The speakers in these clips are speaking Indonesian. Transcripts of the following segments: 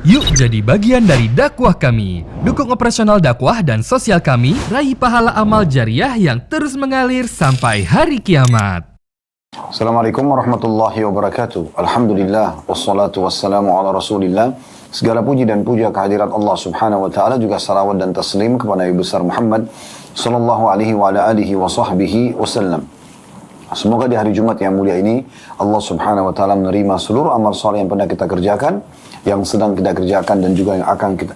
Yuk jadi bagian dari dakwah kami. Dukung operasional dakwah dan sosial kami, raih pahala amal jariah yang terus mengalir sampai hari kiamat. Assalamualaikum warahmatullahi wabarakatuh. Alhamdulillah, wassalatu wassalamu ala rasulillah. Segala puji dan puja kehadirat Allah subhanahu wa ta'ala, juga salawat dan taslim kepada Nabi besar Muhammad sallallahu alaihi wa ala alihi wa sahbihi wasallam. Semoga di hari Jumat yang mulia ini Allah subhanahu wa ta'ala menerima seluruh amal saleh yang pernah kita kerjakan, yang sedang kita kerjakan, dan juga yang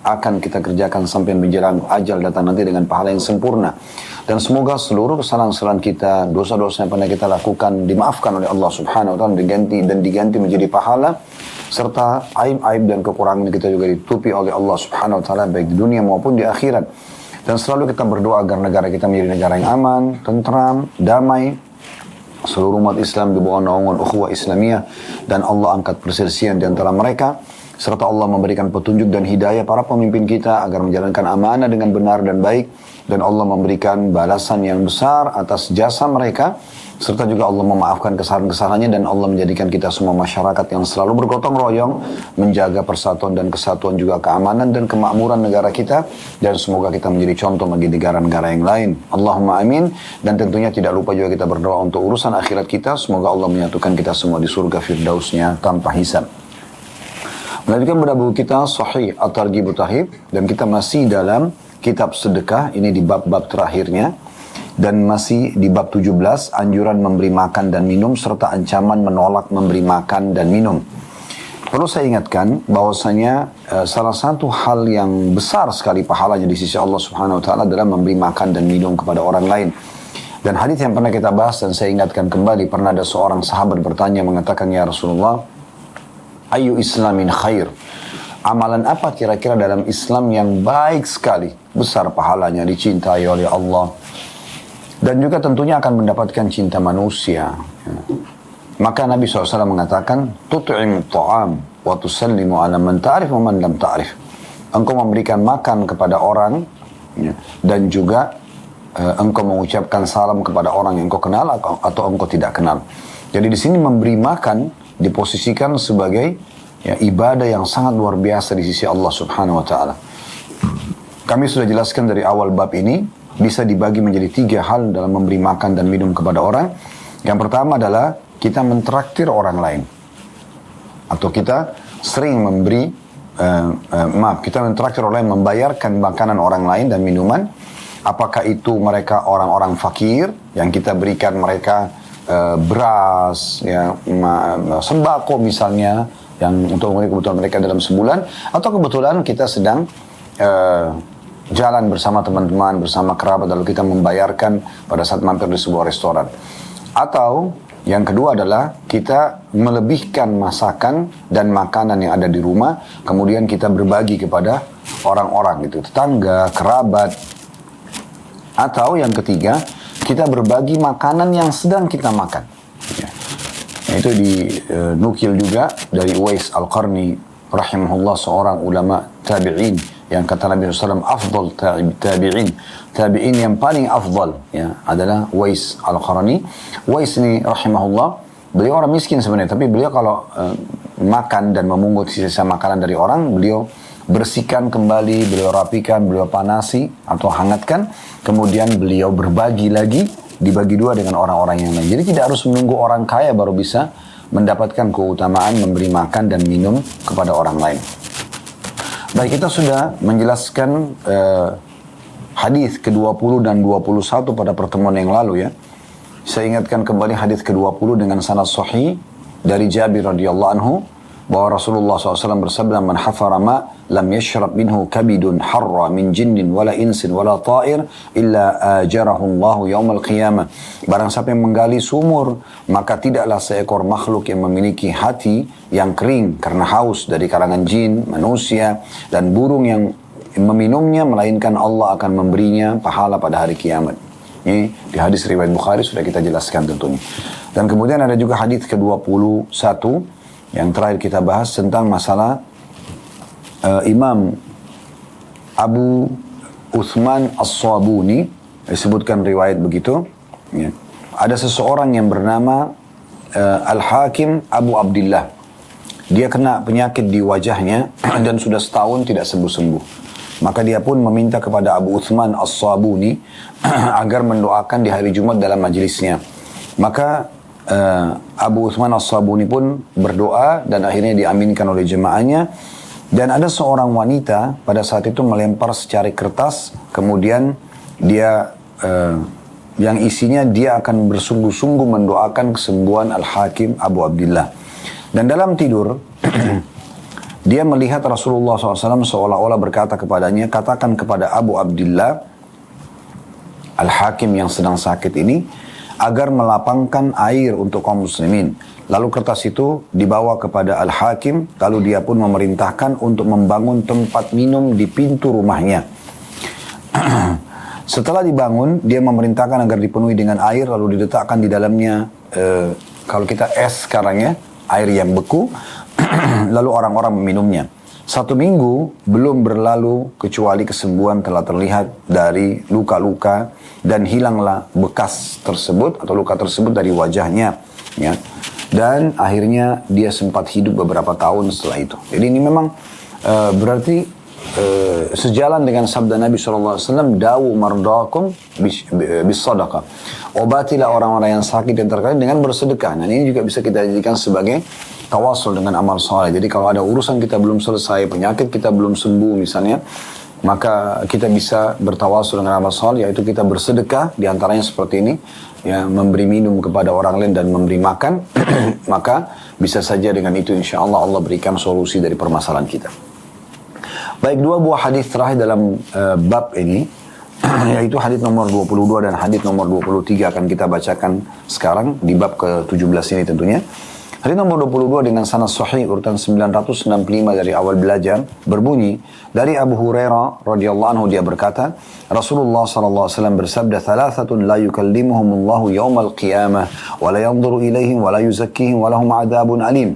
akan kita kerjakan sampai menjelang ajal datang nanti dengan pahala yang sempurna. Dan semoga seluruh kesalahan-kesalahan kita, dosa-dosa yang pernah kita lakukan dimaafkan oleh Allah subhanahu wa ta'ala diganti menjadi pahala, serta aib-aib dan kekurangan kita juga ditutupi oleh Allah subhanahu wa ta'ala baik di dunia maupun di akhirat. Dan selalu kita berdoa agar negara kita menjadi negara yang aman, tentram, damai, seluruh umat Islam di bawah naungan ukhuwah Islamiyah, dan Allah angkat perselisihan di antara mereka, serta Allah memberikan petunjuk dan hidayah para pemimpin kita agar menjalankan amanah dengan benar dan baik, dan Allah memberikan balasan yang besar atas jasa mereka, serta juga Allah memaafkan kesalahan-kesalahannya, dan Allah menjadikan kita semua masyarakat yang selalu bergotong royong menjaga persatuan dan kesatuan, juga keamanan dan kemakmuran negara kita, dan semoga kita menjadi contoh bagi negara-negara yang lain. Allahumma amin. Dan tentunya tidak lupa juga kita berdoa untuk urusan akhirat kita, semoga Allah menyatukan kita semua di surga firdausnya tanpa hisab. Melanjutkan pada buku kita Sahih At-Targhib At-Tarhib, dan kita masih dalam kitab sedekah, ini di bab-bab terakhirnya, dan masih di bab 17, anjuran memberi makan dan minum serta ancaman menolak memberi makan dan minum. Perlu saya ingatkan bahwasanya salah satu hal yang besar sekali pahalanya di sisi Allah Subhanahu wa taala adalah memberi makan dan minum kepada orang lain. Dan hadis yang pernah kita bahas dan saya ingatkan kembali, pernah ada seorang sahabat bertanya mengatakan, "Ya Rasulullah, ayu islamin khair?" Amalan apa kira-kira dalam Islam yang baik sekali, besar pahalanya, dicintai oleh Allah, dan juga tentunya akan mendapatkan cinta manusia? Maka Nabi SAW mengatakan, "Tut'im ta'am wa tusallimu ala man ta'rif wa man lam ta'rif." Engkau memberikan makan kepada orang, dan juga engkau mengucapkan salam kepada orang yang engkau kenal atau engkau tidak kenal. Jadi di sini memberi makan diposisikan sebagai ibadah yang sangat luar biasa di sisi Allah Subhanahu wa taala. Kami sudah jelaskan dari awal bab ini, bisa dibagi menjadi 3 hal dalam memberi makan dan minum kepada orang. Yang pertama adalah kita mentraktir orang lain, atau kita sering memberi kita mentraktir orang lain, membayarkan makanan orang lain dan minuman. Apakah itu mereka orang-orang fakir yang kita berikan mereka beras, sembako misalnya, yang untuk memenuhi kebutuhan mereka dalam sebulan, atau kebetulan kita sedang jalan bersama teman-teman, bersama kerabat, lalu kita membayarkan pada saat mampir di sebuah restoran. Atau yang kedua adalah kita melebihkan masakan dan makanan yang ada di rumah, kemudian kita berbagi kepada orang-orang, gitu, tetangga, kerabat. Atau yang ketiga, kita berbagi makanan yang sedang kita makan. Itu dinukil juga dari Uwais Al-Qarni rahimahullah, seorang ulama tabi'in, yang kata Nabi SAW, afdal tabi'in yang paling afdal adalah Uwais Al-Qarni. Uwais ini rahimahullah, beliau orang miskin sebenarnya, tapi beliau kalau makan dan memungut sisa makanan dari orang, beliau bersihkan kembali, beliau rapikan, beliau panasi atau hangatkan, kemudian beliau berbagi lagi, dibagi 2 dengan orang-orang yang lain. Jadi tidak harus menunggu orang kaya baru bisa mendapatkan keutamaan memberi makan dan minum kepada orang lain. Baik, kita sudah menjelaskan hadis ke-20 dan 21 pada pertemuan yang lalu, ya. Saya ingatkan kembali hadis ke-20 dengan sanad sahih dari Jabir radhiyallahu anhu, bahwa Rasulullah SAW bersabda, "Man hafara ma lam yashrab minhu kabidun harra min jinnin wala insin wala ta'ir illa ajarahu Allahu yaumal qiyamah." Barang siapa yang menggali sumur, maka tidaklah seekor makhluk yang memiliki hati yang kering karena haus dari kalangan jin, manusia, dan burung yang meminumnya, melainkan Allah akan memberinya pahala pada hari kiamat. Ini di hadis riwayat Bukhari sudah kita jelaskan tentunya. Dan kemudian ada juga hadis ke-21 yang terakhir kita bahas tentang masalah Imam Abu Uthman As-Sabuni, disebutkan riwayat begitu. Ada seseorang yang bernama Al-Hakim Abu Abdillah. dia kena penyakit di wajahnya dan sudah setahun tidak sembuh-sembuh. Maka dia pun meminta kepada Abu Uthman As-Sabuni agar mendoakan di hari Jumat dalam majelisnya. Maka Abu Uthman As-Sabuni pun berdoa dan akhirnya diaminkan oleh jemaahnya. Dan ada seorang wanita pada saat itu melempar secari kertas, kemudian dia yang isinya dia akan bersungguh-sungguh mendoakan kesembuhan Al-Hakim Abu Abdillah. Dan dalam tidur dia melihat Rasulullah SAW seolah-olah berkata kepadanya, katakan kepada Abu Abdillah Al-Hakim yang sedang sakit ini agar melapangkan air untuk kaum muslimin. Lalu kertas itu dibawa kepada Al-Hakim, lalu dia pun memerintahkan untuk membangun tempat minum di pintu rumahnya. Setelah dibangun, dia memerintahkan agar dipenuhi dengan air, lalu diletakkan di dalamnya, kalau kita es sekarang ya, air yang beku, lalu orang-orang meminumnya. 1 minggu belum berlalu kecuali kesembuhan telah terlihat dari luka-luka dan hilanglah bekas tersebut atau luka tersebut dari wajahnya. Ya. Dan akhirnya dia sempat hidup beberapa tahun setelah itu. Jadi ini memang berarti sejalan dengan sabda Nabi SAW, dawu mardakum bis sadaqah. Obatilah orang-orang yang sakit dan terkait dengan bersedekah. Nah ini juga bisa kita jadikan sebagai tawasul dengan amal soleh. Jadi kalau ada urusan kita belum selesai, penyakit kita belum sembuh misalnya, maka kita bisa bertawasul dengan amal soleh, yaitu kita bersedekah, diantaranya seperti ini, ya, memberi minum kepada orang lain dan memberi makan, maka bisa saja dengan itu insya Allah Allah berikan solusi dari permasalahan kita. Baik, 2 buah hadis terakhir dalam bab ini, yaitu hadis nomor 22 dan hadis nomor 23 akan kita bacakan sekarang di bab ke-17 ini tentunya. Hadis nomor 22 dengan sanad sahih urutan 965 dari awal belajar berbunyi dari Abu Hurairah radhiyallahu anhu, dia berkata, Rasulullah sallallahu alaihi wasallam bersabda, "Thalathatun la yukallimuhumullahu yaumal qiyamah wa la yanzuru ilaihim wa la yuzakkihim wa lahum 'adzabun alim.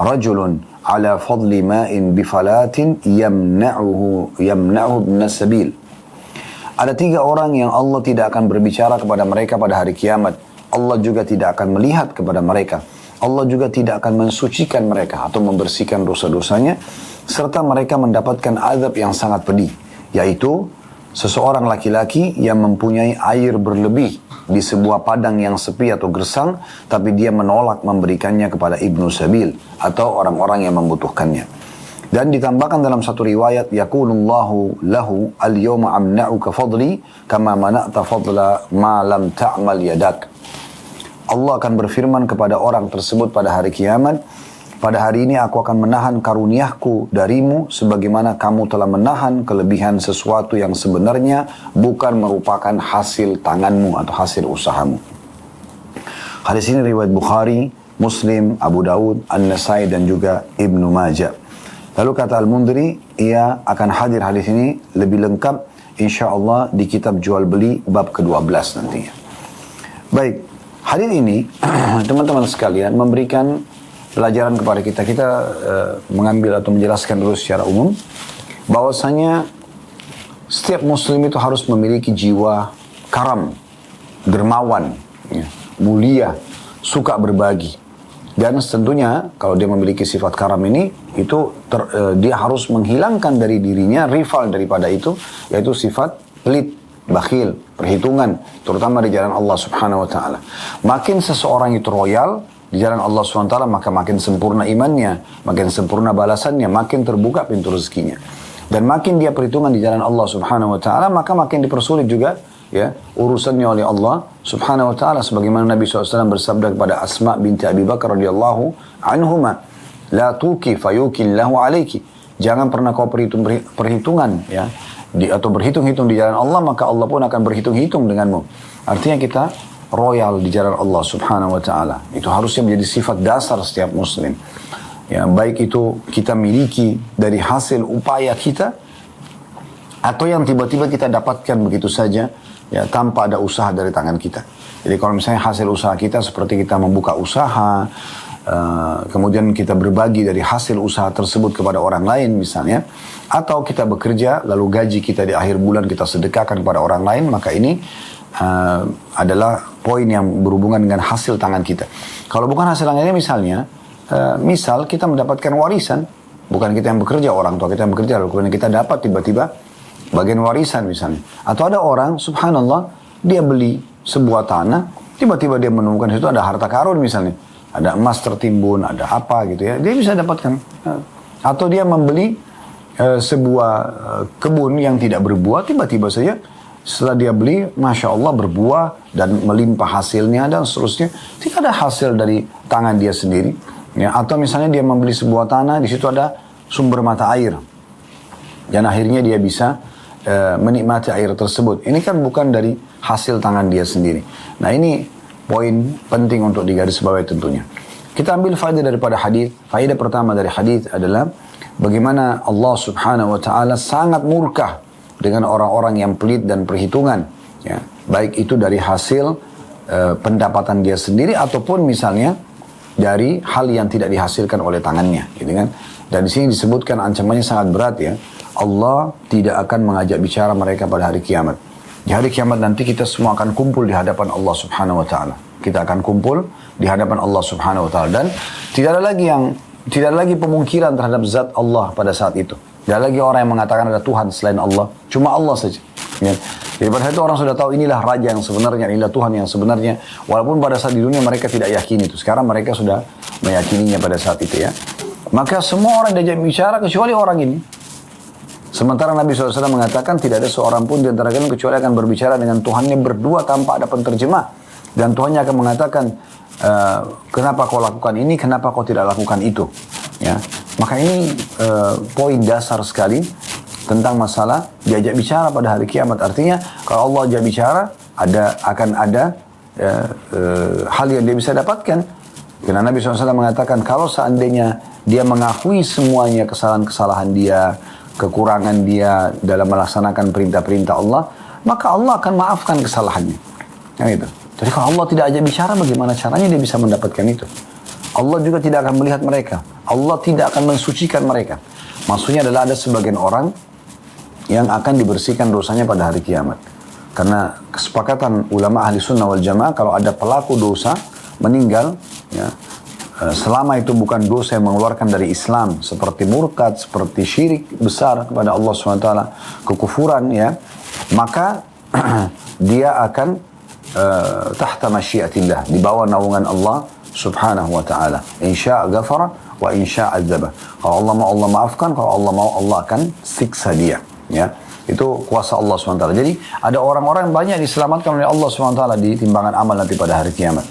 Rajulun ala fadli ma'in bifalatin yamna'uhu ibn sabil." Ada 3 orang yang Allah tidak akan berbicara kepada mereka pada hari kiamat. Allah juga tidak akan melihat kepada mereka. Allah juga tidak akan mensucikan mereka atau membersihkan dosa-dosanya, serta mereka mendapatkan azab yang sangat pedih, yaitu seseorang laki-laki yang mempunyai air berlebih di sebuah padang yang sepi atau gersang, tapi dia menolak memberikannya kepada Ibnu Sabil atau orang-orang yang membutuhkannya. Dan ditambahkan dalam satu riwayat, yaqulullahu lahu al-yawma amna'uka fadli kama mana'ta fadla ma lam ta'mal yadak. Allah akan berfirman kepada orang tersebut pada hari kiamat, pada hari ini aku akan menahan karuniaku darimu sebagaimana kamu telah menahan kelebihan sesuatu yang sebenarnya bukan merupakan hasil tanganmu atau hasil usahamu. Hadis ini riwayat Bukhari, Muslim, Abu Daud, An-Nasai dan juga Ibnu Majah. Lalu kata Al-Mundhiri, ia akan hadir hadis ini lebih lengkap insyaAllah di kitab jual beli bab ke-12 nantinya. Baik. Hadis ini, teman-teman sekalian, memberikan pelajaran kepada kita. Kita mengambil atau menjelaskan dulu secara umum, bahwasanya setiap muslim itu harus memiliki jiwa karam, dermawan, ya, mulia, suka berbagi. Dan tentunya kalau dia memiliki sifat karam ini, itu dia harus menghilangkan dari dirinya rival daripada itu, yaitu sifat pelit, bakhil, perhitungan, terutama di jalan Allah Subhanahu wa taala. Makin seseorang itu royal di jalan Allah Subhanahu wa taala, maka makin sempurna imannya, makin sempurna balasannya, makin terbuka pintu rezekinya. Dan makin dia perhitungan di jalan Allah Subhanahu wa taala, maka makin dipersulit juga ya urusannya oleh Allah Subhanahu wa taala, sebagaimana Nabi SAW bersabda kepada Asma binti Abi Bakar radhiyallahu anhuma, la tuki fayukillahu alayki. Jangan pernah kau perhitungan ya atau berhitung-hitung di jalan Allah, maka Allah pun akan berhitung-hitung denganmu. Artinya kita royal di jalan Allah Subhanahu wa taala. Itu harusnya menjadi sifat dasar setiap muslim. Ya, baik itu kita miliki dari hasil upaya kita atau yang tiba-tiba kita dapatkan begitu saja ya tanpa ada usaha dari tangan kita. Jadi kalau misalnya hasil usaha kita seperti kita membuka usaha, kemudian kita berbagi dari hasil usaha tersebut kepada orang lain misalnya, atau kita bekerja lalu gaji kita di akhir bulan kita sedekahkan kepada orang lain, maka ini adalah poin yang berhubungan dengan hasil tangan kita. Kalau bukan hasil tangannya misalnya misal kita mendapatkan warisan, bukan kita yang bekerja, orang tua kita yang bekerja, lalu kita dapat tiba-tiba bagian warisan misalnya. Atau ada orang, subhanallah, dia beli sebuah tanah, tiba-tiba dia menemukan situ ada harta karun misalnya. Ada emas tertimbun, ada apa gitu ya. Dia bisa dapatkan. Atau dia membeli sebuah kebun yang tidak berbuah, tiba-tiba saja setelah dia beli, Masya Allah berbuah dan melimpah hasilnya dan seterusnya. Tidak ada hasil dari tangan dia sendiri. Ya, atau misalnya dia membeli sebuah tanah, di situ ada sumber mata air. Dan akhirnya dia bisa menikmati air tersebut. Ini kan bukan dari hasil tangan dia sendiri. Nah ini poin penting untuk digarisbawahi tentunya. Kita ambil faedah daripada hadis. Faedah pertama dari hadis adalah bagaimana Allah Subhanahu wa taala sangat murka dengan orang-orang yang pelit dan perhitungan, ya, baik itu dari hasil pendapatan dia sendiri ataupun misalnya dari hal yang tidak dihasilkan oleh tangannya, gitu kan? Dan di sini disebutkan ancamannya sangat berat, ya. Allah tidak akan mengajak bicara mereka pada hari kiamat. Di hari kiamat nanti kita semua akan kumpul di hadapan Allah Subhanahu wa taala. Kita akan kumpul di hadapan Allah Subhanahu wa taala dan tidak ada lagi pemungkiran terhadap zat Allah pada saat itu. Tidak lagi orang yang mengatakan ada Tuhan selain Allah. Cuma Allah saja. Ya. Jadi pada saat itu orang sudah tahu inilah Raja yang sebenarnya, inilah Tuhan yang sebenarnya. Walaupun pada saat di dunia mereka tidak yakin itu. Sekarang mereka sudah meyakininya pada saat itu, ya. Maka semua orang diajak bicara kecuali orang ini. Sementara Nabi SAW mengatakan tidak ada seorang pun di antara kalian kecuali akan berbicara dengan Tuhannya berdua tanpa ada penterjemah. Dan Tuhannya akan mengatakan, kenapa kau lakukan ini, kenapa kau tidak lakukan itu. Ya. Maka ini poin dasar sekali tentang masalah diajak bicara pada hari kiamat. Artinya kalau Allah ajak bicara, akan ada hal yang dia bisa dapatkan. Karena Nabi SAW mengatakan kalau seandainya dia mengakui semuanya kesalahan-kesalahan dia, kekurangan dia dalam melaksanakan perintah-perintah Allah, maka Allah akan maafkan kesalahannya. Nah, itu. Jadi kalau Allah tidak ajak bicara, bagaimana caranya dia bisa mendapatkan itu? Allah juga tidak akan melihat mereka. Allah tidak akan mensucikan mereka. Maksudnya adalah ada sebagian orang yang akan dibersihkan dosanya pada hari kiamat. Karena kesepakatan ulama ahli sunnah wal jamaah, kalau ada pelaku dosa meninggal, ya, selama itu bukan dosa yang mengeluarkan dari Islam, seperti murtad, seperti syirik besar kepada Allah SWT, kekufuran, ya, maka dia akan tahta masyiatillah, di bawah naungan Allah Subhanahu wa ta'ala. Insya' ghafara wa insya' adzaba. Kalau Allah mau, Allah maafkan. Kalau Allah mau, Allah akan siksa dia. Ya, itu kuasa Allah SWT. Jadi ada orang-orang yang banyak diselamatkan oleh Allah SWT di timbangan amal nanti pada hari kiamat.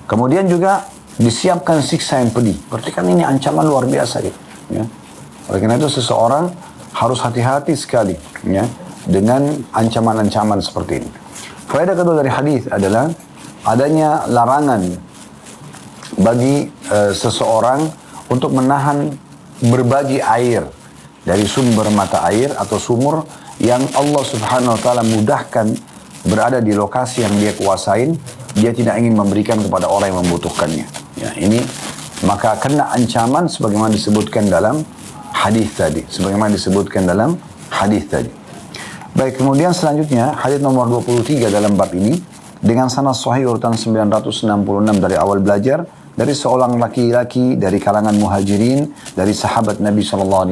Kemudian juga disiapkan siksa yang pedih. Berarti kan ini ancaman luar biasa, gitu. Ya. Oleh karena itu seseorang harus hati-hati sekali, ya, dengan ancaman-ancaman seperti ini. Faedah kedua dari hadis adalah adanya larangan bagi seseorang untuk menahan berbagi air dari sumber mata air atau sumur yang Allah Subhanahu wa taala mudahkan berada di lokasi yang dia kuasain, dia tidak ingin memberikan kepada orang yang membutuhkannya. Ya, ini maka kena ancaman sebagaimana disebutkan dalam hadis tadi, Baik, kemudian selanjutnya hadis nomor 23 dalam bab ini dengan sanad sahih urutan 966 dari awal belajar dari seorang laki-laki dari kalangan muhajirin dari sahabat Nabi SAW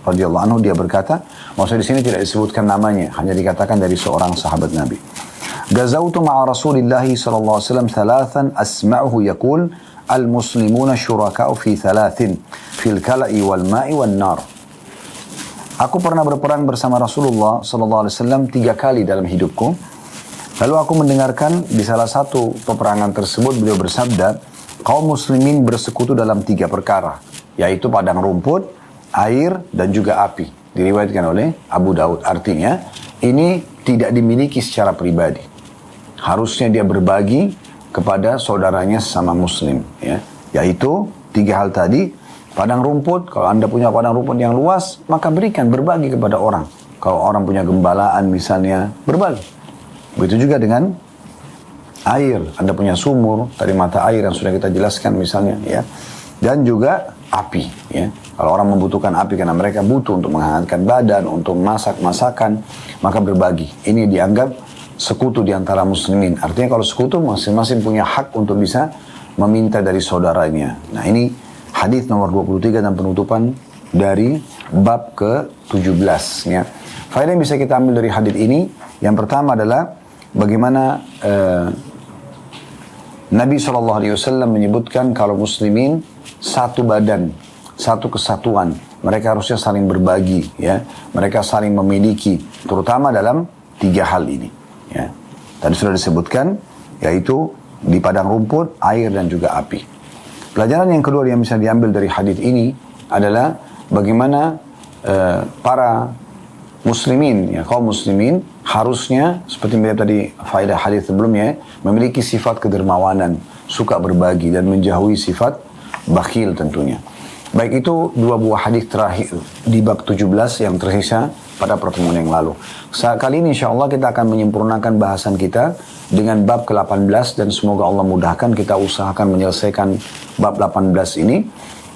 radhiyallahu anhu, dia berkata, maksudnya di sini tidak disebutkan namanya, hanya dikatakan dari seorang sahabat Nabi. Gazautu ma'a Rasulillah sallallahu alaihi wasallam thalathan asma'uhu yaqul al-muslimuna syuraka'u fi thalathin fil kala'i wal ma'i wan nar. Aku pernah berperang bersama Rasulullah sallallahu alaihi wasallam 3 kali dalam hidupku. Lalu aku mendengarkan di salah satu peperangan tersebut beliau bersabda, kaum muslimin bersekutu dalam 3 perkara, yaitu padang rumput, air, dan juga api. Diriwayatkan oleh Abu Daud. Artinya, ini tidak dimiliki secara pribadi. Harusnya dia berbagi kepada saudaranya sesama muslim. Ya. Yaitu 3 hal tadi, padang rumput, kalau Anda punya padang rumput yang luas, maka berikan, berbagi kepada orang. Kalau orang punya gembalaan misalnya, berbagi. Begitu juga dengan air, Anda punya sumur dari mata air yang sudah kita jelaskan misalnya, ya. Dan juga api, ya. Kalau orang membutuhkan api karena mereka butuh untuk menghangatkan badan, untuk masak-masakan, maka berbagi. Ini dianggap sekutu di antara muslimin. Artinya kalau sekutu masing-masing punya hak untuk bisa meminta dari saudaranya. Nah ini hadis nomor 23 dan penutupan dari bab ke-17 ya. Faedah yang bisa kita ambil dari hadis ini, yang pertama adalah bagaimana Nabi SAW menyebutkan kalau muslimin satu badan, satu kesatuan. Mereka harusnya saling berbagi, ya. Mereka saling memiliki, terutama dalam 3 hal ini. Ya. Tadi sudah disebutkan, yaitu di padang rumput, air dan juga api. Pelajaran yang kedua yang bisa diambil dari hadis ini adalah bagaimana para muslimin, ya, kaum muslimin harusnya seperti melihat tadi faedah hadis sebelumnya, memiliki sifat kedermawanan, suka berbagi dan menjauhi sifat bakhil tentunya. Baik itu 2 buah hadis terakhir di bab 17 yang tersisa pada pertemuan yang lalu. Kali ini insya Allah kita akan menyempurnakan bahasan kita dengan bab ke-18 dan semoga Allah mudahkan kita usahakan menyelesaikan bab 18 ini,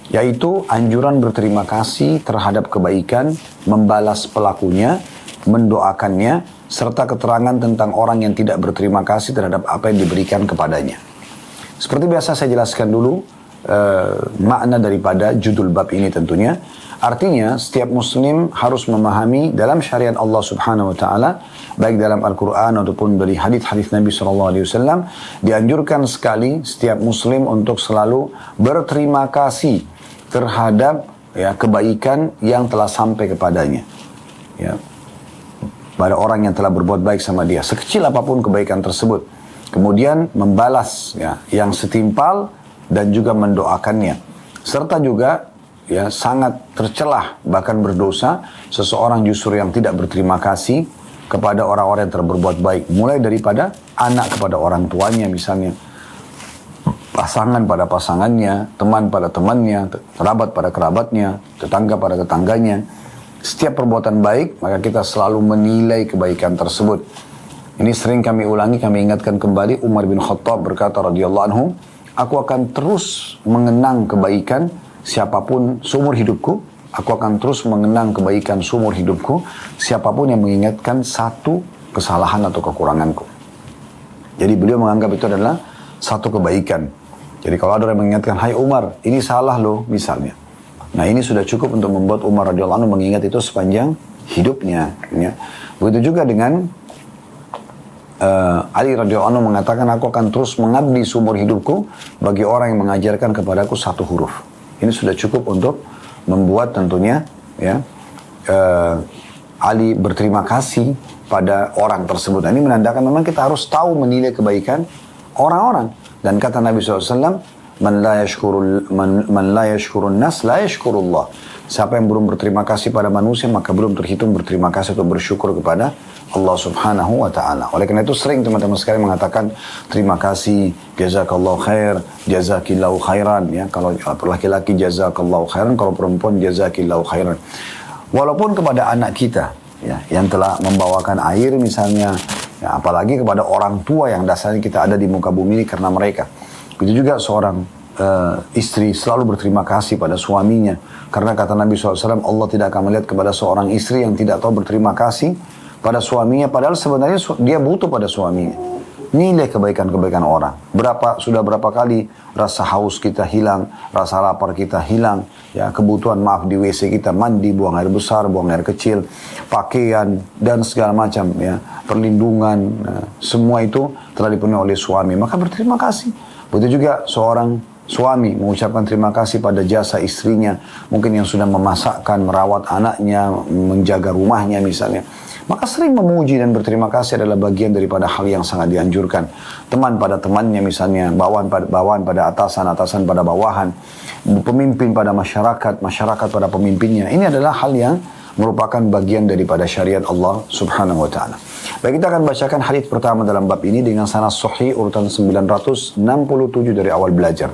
yaitu anjuran berterima kasih terhadap kebaikan, membalas pelakunya, mendoakannya, serta keterangan tentang orang yang tidak berterima kasih terhadap apa yang diberikan kepadanya. Seperti biasa saya jelaskan dulu makna daripada judul bab ini tentunya. Artinya setiap muslim harus memahami dalam syariat Allah Subhanahu wa taala, baik dalam Al-Qur'an ataupun dari hadis-hadis Nabi sallallahu alaihi wasallam, dianjurkan sekali setiap muslim untuk selalu berterima kasih terhadap ya kebaikan yang telah sampai kepadanya. Ya. Pada orang yang telah berbuat baik sama dia, sekecil apapun kebaikan tersebut. Kemudian membalas ya yang setimpal dan juga mendoakannya. Serta juga ya sangat tercelah bahkan berdosa seseorang justru yang tidak berterima kasih kepada orang-orang yang telah berbuat baik, mulai daripada anak kepada orang tuanya misalnya, pasangan pada pasangannya, teman pada temannya, kerabat pada kerabatnya, tetangga pada tetangganya. Setiap perbuatan baik maka kita selalu menilai kebaikan tersebut. Ini sering kami ulangi, kami ingatkan kembali. Umar bin Khattab berkata radhiyallahu anhu, aku akan terus mengenang kebaikan siapapun seumur hidupku. Aku akan terus mengenang kebaikan seumur hidupku siapapun yang mengingatkan satu kesalahan atau kekuranganku. Jadi beliau menganggap itu adalah satu kebaikan. Jadi kalau ada orang mengingatkan, hai Umar, ini salah loh misalnya. Nah ini sudah cukup untuk membuat Umar radhiyallahu anhu mengingat itu sepanjang hidupnya. Ya. Begitu juga dengan Ali radhiyallahu anhu mengatakan, aku akan terus mengabdi seumur hidupku bagi orang yang mengajarkan kepadaku satu huruf. Ini sudah cukup untuk membuat tentunya ya Ali berterima kasih pada orang tersebut. Nah, ini menandakan memang kita harus tahu menilai kebaikan orang-orang. Dan kata Nabi SAW, man la yashkurun nas la yashkurullah. Siapa yang belum berterima kasih pada manusia, maka belum terhitung berterima kasih atau bersyukur kepada Allah Subhanahu wa ta'ala. Oleh karena itu sering teman-teman sekalian mengatakan terima kasih, jazakallahu khair, jazakillahu khairan. Ya, kalau laki-laki jazakallahu khairan, kalau perempuan jazakillahu khairan. Walaupun kepada anak kita ya, yang telah membawakan air misalnya, ya, apalagi kepada orang tua yang dasarnya kita ada di muka bumi ini karena mereka. Begitu juga seorang istri selalu berterima kasih pada suaminya. Karena kata Nabi SAW, Allah tidak akan melihat kepada seorang istri yang tidak tahu berterima kasih pada suaminya, padahal sebenarnya dia butuh pada suaminya. Nilai kebaikan-kebaikan orang. Sudah berapa kali rasa haus kita hilang, rasa lapar kita hilang, ya kebutuhan maaf di WC kita, mandi, buang air besar, buang air kecil, pakaian dan segala macam, ya perlindungan, semua itu telah dipenuhi oleh suami. Maka berterima kasih. Begitu juga seorang suami mengucapkan terima kasih pada jasa istrinya, mungkin yang sudah memasakkan, merawat anaknya, menjaga rumahnya misalnya. Maka sering memuji dan berterima kasih adalah bagian daripada hal yang sangat dianjurkan. Teman pada temannya misalnya, bawahan pada atasan, atasan pada bawahan, pemimpin pada masyarakat, masyarakat pada pemimpinnya. Ini adalah hal yang merupakan bagian daripada syariat Allah Subhanahu wa ta'ala. Baik, kita akan bacakan hadis pertama dalam bab ini dengan sanad sahih urutan 967 dari awal belajar.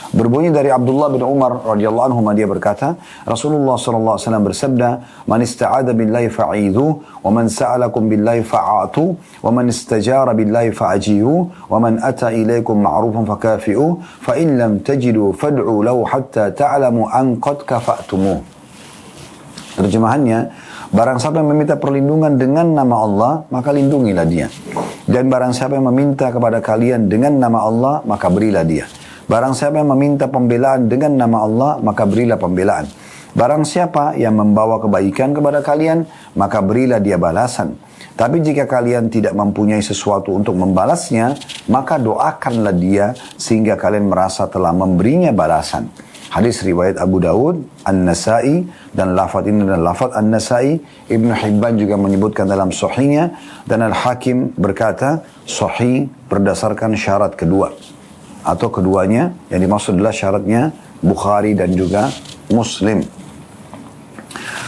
Berbunyi dari Abdullah bin Umar radhiyallahu anhu, dia berkata, Rasulullah sallallahu alaihi wasallam bersabda, "Man ista'adha billahi fa'idhu, wa man sa'alakum billahi fa'atu, wa man istajara billahi fa'ajiru, wa man ata ilaikum ma'rufan fakafi'u, fa in lam tajidu fad'u lahu hatta ta'lamu an qad kafa'tumuh." Terjemahannya, barang siapa yang meminta perlindungan dengan nama Allah, maka lindungilah dia. Dan barang siapa yang meminta kepada kalian dengan nama Allah, maka berilah dia. Barang siapa yang meminta pembelaan dengan nama Allah, maka berilah pembelaan. Barang siapa yang membawa kebaikan kepada kalian, maka berilah dia balasan. Tapi jika kalian tidak mempunyai sesuatu untuk membalasnya, maka doakanlah dia sehingga kalian merasa telah memberinya balasan. Hadis riwayat Abu Daud, An-Nasai, dan lafaz ini adalah lafaz An-Nasai. Ibnu Hibban juga menyebutkan dalam sahihnya, dan Al-Hakim berkata, sahih berdasarkan syarat kedua. Atau keduanya, yang dimaksud adalah syaratnya Bukhari dan juga Muslim.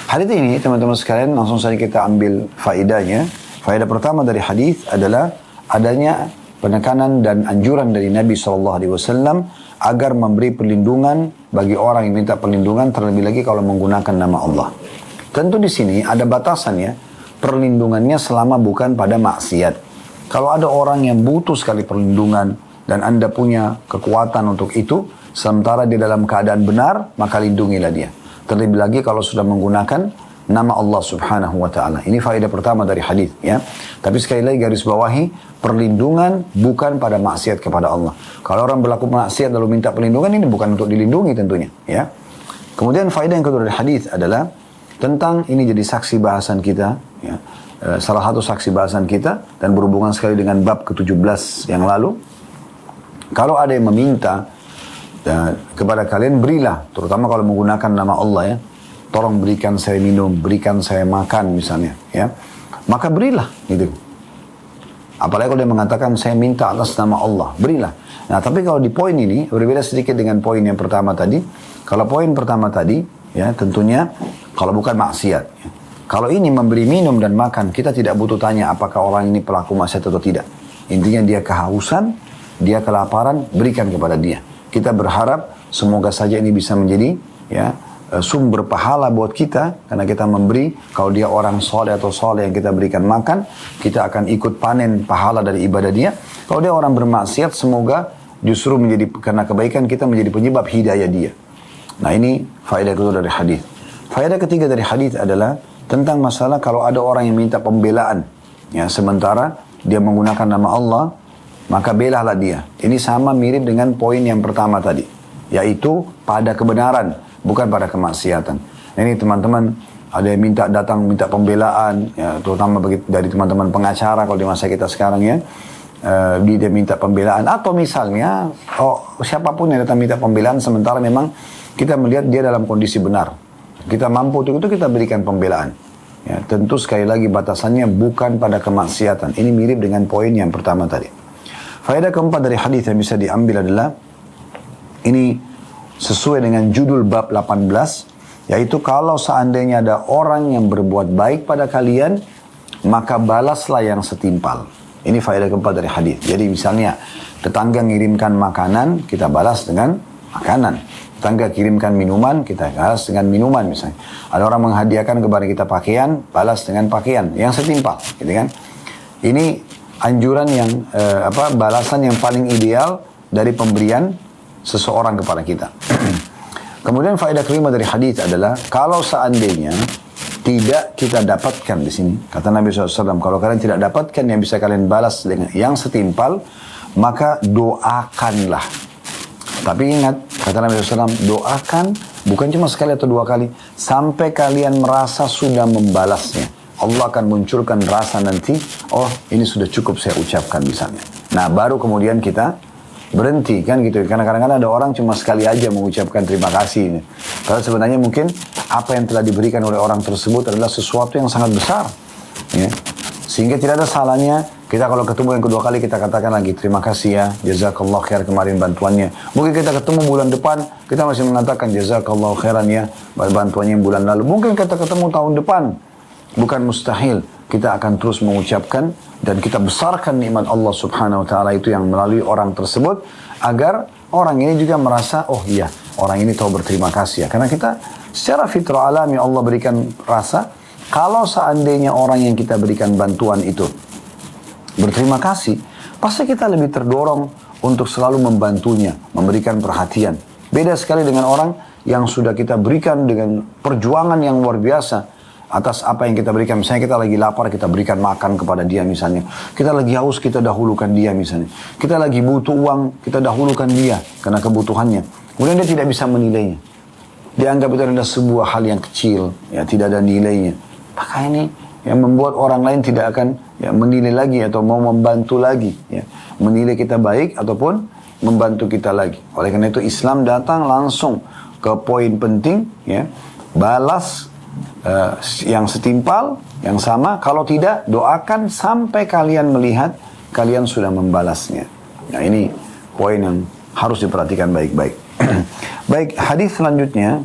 Hadis ini teman-teman sekalian langsung saja kita ambil faedahnya. Faedah pertama dari hadis adalah adanya penekanan dan anjuran dari Nabi SAW agar memberi perlindungan bagi orang yang minta perlindungan, terlebih lagi kalau menggunakan nama Allah. Tentu di sini ada batasannya, perlindungannya selama bukan pada maksiat. Kalau ada orang yang butuh sekali perlindungan dan Anda punya kekuatan untuk itu, sementara dia dalam keadaan benar, maka lindungilah dia. Terlebih lagi kalau sudah menggunakan nama Allah Subhanahu wa ta'ala. Ini faedah pertama dari hadis, ya. Tapi sekali lagi garis bawahi, perlindungan bukan pada maksiat kepada Allah. Kalau orang berlaku maksiat lalu minta perlindungan, ini bukan untuk dilindungi tentunya, ya. Kemudian faedah yang kedua dari hadis adalah tentang ini jadi saksi bahasan kita, ya. Salah satu saksi bahasan kita dan berhubungan sekali dengan bab ke-17 yang lalu. Kalau ada yang meminta kepada kalian, berilah, terutama kalau menggunakan nama Allah, ya. Tolong berikan saya minum, berikan saya makan misalnya, ya. Maka berilah, gitu. Apalagi kalau dia mengatakan saya minta atas nama Allah, berilah. Nah, tapi kalau di poin ini berbeda sedikit dengan poin yang pertama tadi. Kalau poin pertama tadi, ya, tentunya kalau bukan maksiat, ya. Kalau ini memberi minum dan makan, kita tidak butuh tanya apakah orang ini pelaku maksiat atau tidak. Intinya dia kehausan, dia kelaparan, berikan kepada dia. Kita berharap semoga saja ini bisa menjadi, ya, sumber pahala buat kita, karena kita memberi. Kalau dia orang soleh atau soleh yang kita berikan makan, kita akan ikut panen pahala dari ibadah dia. Kalau dia orang bermaksiat, semoga justru menjadi, karena kebaikan kita menjadi penyebab hidayah dia. Nah, ini faedah kedua dari hadis. Faedah ketiga dari hadis adalah tentang masalah kalau ada orang yang minta pembelaan, ya, sementara dia menggunakan nama Allah, maka belalah dia. Ini sama mirip dengan poin yang pertama tadi, yaitu pada kebenaran, bukan pada kemaksiatan. Ini teman-teman, ada yang minta pembelaan, ya, terutama dari teman-teman pengacara kalau di masa kita sekarang, ya. Dia minta pembelaan, atau misalnya siapapun yang datang minta pembelaan, sementara memang kita melihat dia dalam kondisi benar, kita mampu untuk itu, kita berikan pembelaan, ya. Tentu sekali lagi batasannya bukan pada kemaksiatan. Ini mirip dengan poin yang pertama tadi. Faedah keempat dari hadis yang bisa diambil adalah ini sesuai dengan judul bab 18, yaitu kalau seandainya ada orang yang berbuat baik pada kalian, maka balaslah yang setimpal. Ini faedah keempat dari hadis. Jadi misalnya tetangga ngirimkan makanan, kita balas dengan makanan. Tetangga kirimkan minuman, kita balas dengan minuman misalnya. Ada orang menghadiahkan kepada kita pakaian, balas dengan pakaian yang setimpal, gitu kan? Ini anjuran yang balasan yang paling ideal dari pemberian seseorang kepada kita. Kemudian faedah kelima dari hadis adalah kalau seandainya tidak kita dapatkan di sini, kata Nabi SAW, kalau kalian tidak dapatkan yang bisa kalian balas dengan yang setimpal, maka doakanlah. Tapi ingat, kata Nabi SAW, doakan bukan cuma sekali atau dua kali, sampai kalian merasa sudah membalasnya. Allah akan munculkan rasa nanti, oh ini sudah cukup saya ucapkan misalnya. Nah, baru kemudian kita berhenti, kan gitu. Karena kadang-kadang ada orang cuma sekali aja mengucapkan terima kasih. Padahal sebenarnya mungkin apa yang telah diberikan oleh orang tersebut adalah sesuatu yang sangat besar, ya. Sehingga tidak ada salahnya kita kalau ketemu yang kedua kali kita katakan lagi terima kasih ya, jazakallah khair kemarin bantuannya. Mungkin kita ketemu bulan depan kita masih mengatakan jazakallah khairan ya bantuannya yang bulan lalu. Mungkin kita ketemu tahun depan, bukan mustahil kita akan terus mengucapkan dan kita besarkan nikmat Allah Subhanahu wa taala itu yang melalui orang tersebut, agar orang ini juga merasa oh iya, orang ini tahu berterima kasih ya. Karena kita secara fitrah alami Allah berikan rasa kalau seandainya orang yang kita berikan bantuan itu berterima kasih, pasti kita lebih terdorong untuk selalu membantunya, memberikan perhatian. Beda sekali dengan orang yang sudah kita berikan dengan perjuangan yang luar biasa. atas apa yang kita berikan. Misalnya kita lagi lapar, kita berikan makan kepada dia misalnya. Kita lagi haus, kita dahulukan dia misalnya. Kita lagi butuh uang, kita dahulukan dia karena kebutuhannya. Kemudian dia tidak bisa menilainya. Dianggap itu adalah sebuah hal yang kecil, ya tidak ada nilainya. Maka ini yang membuat orang lain tidak akan menilai lagi atau mau membantu lagi, ya, menilai kita baik ataupun membantu kita lagi. Oleh karena itu Islam datang langsung ke poin penting, ya, balas yang setimpal, yang sama. Kalau tidak, doakan sampai kalian melihat kalian sudah membalasnya. Nah ini poin yang harus diperhatikan baik-baik. Baik, hadis selanjutnya,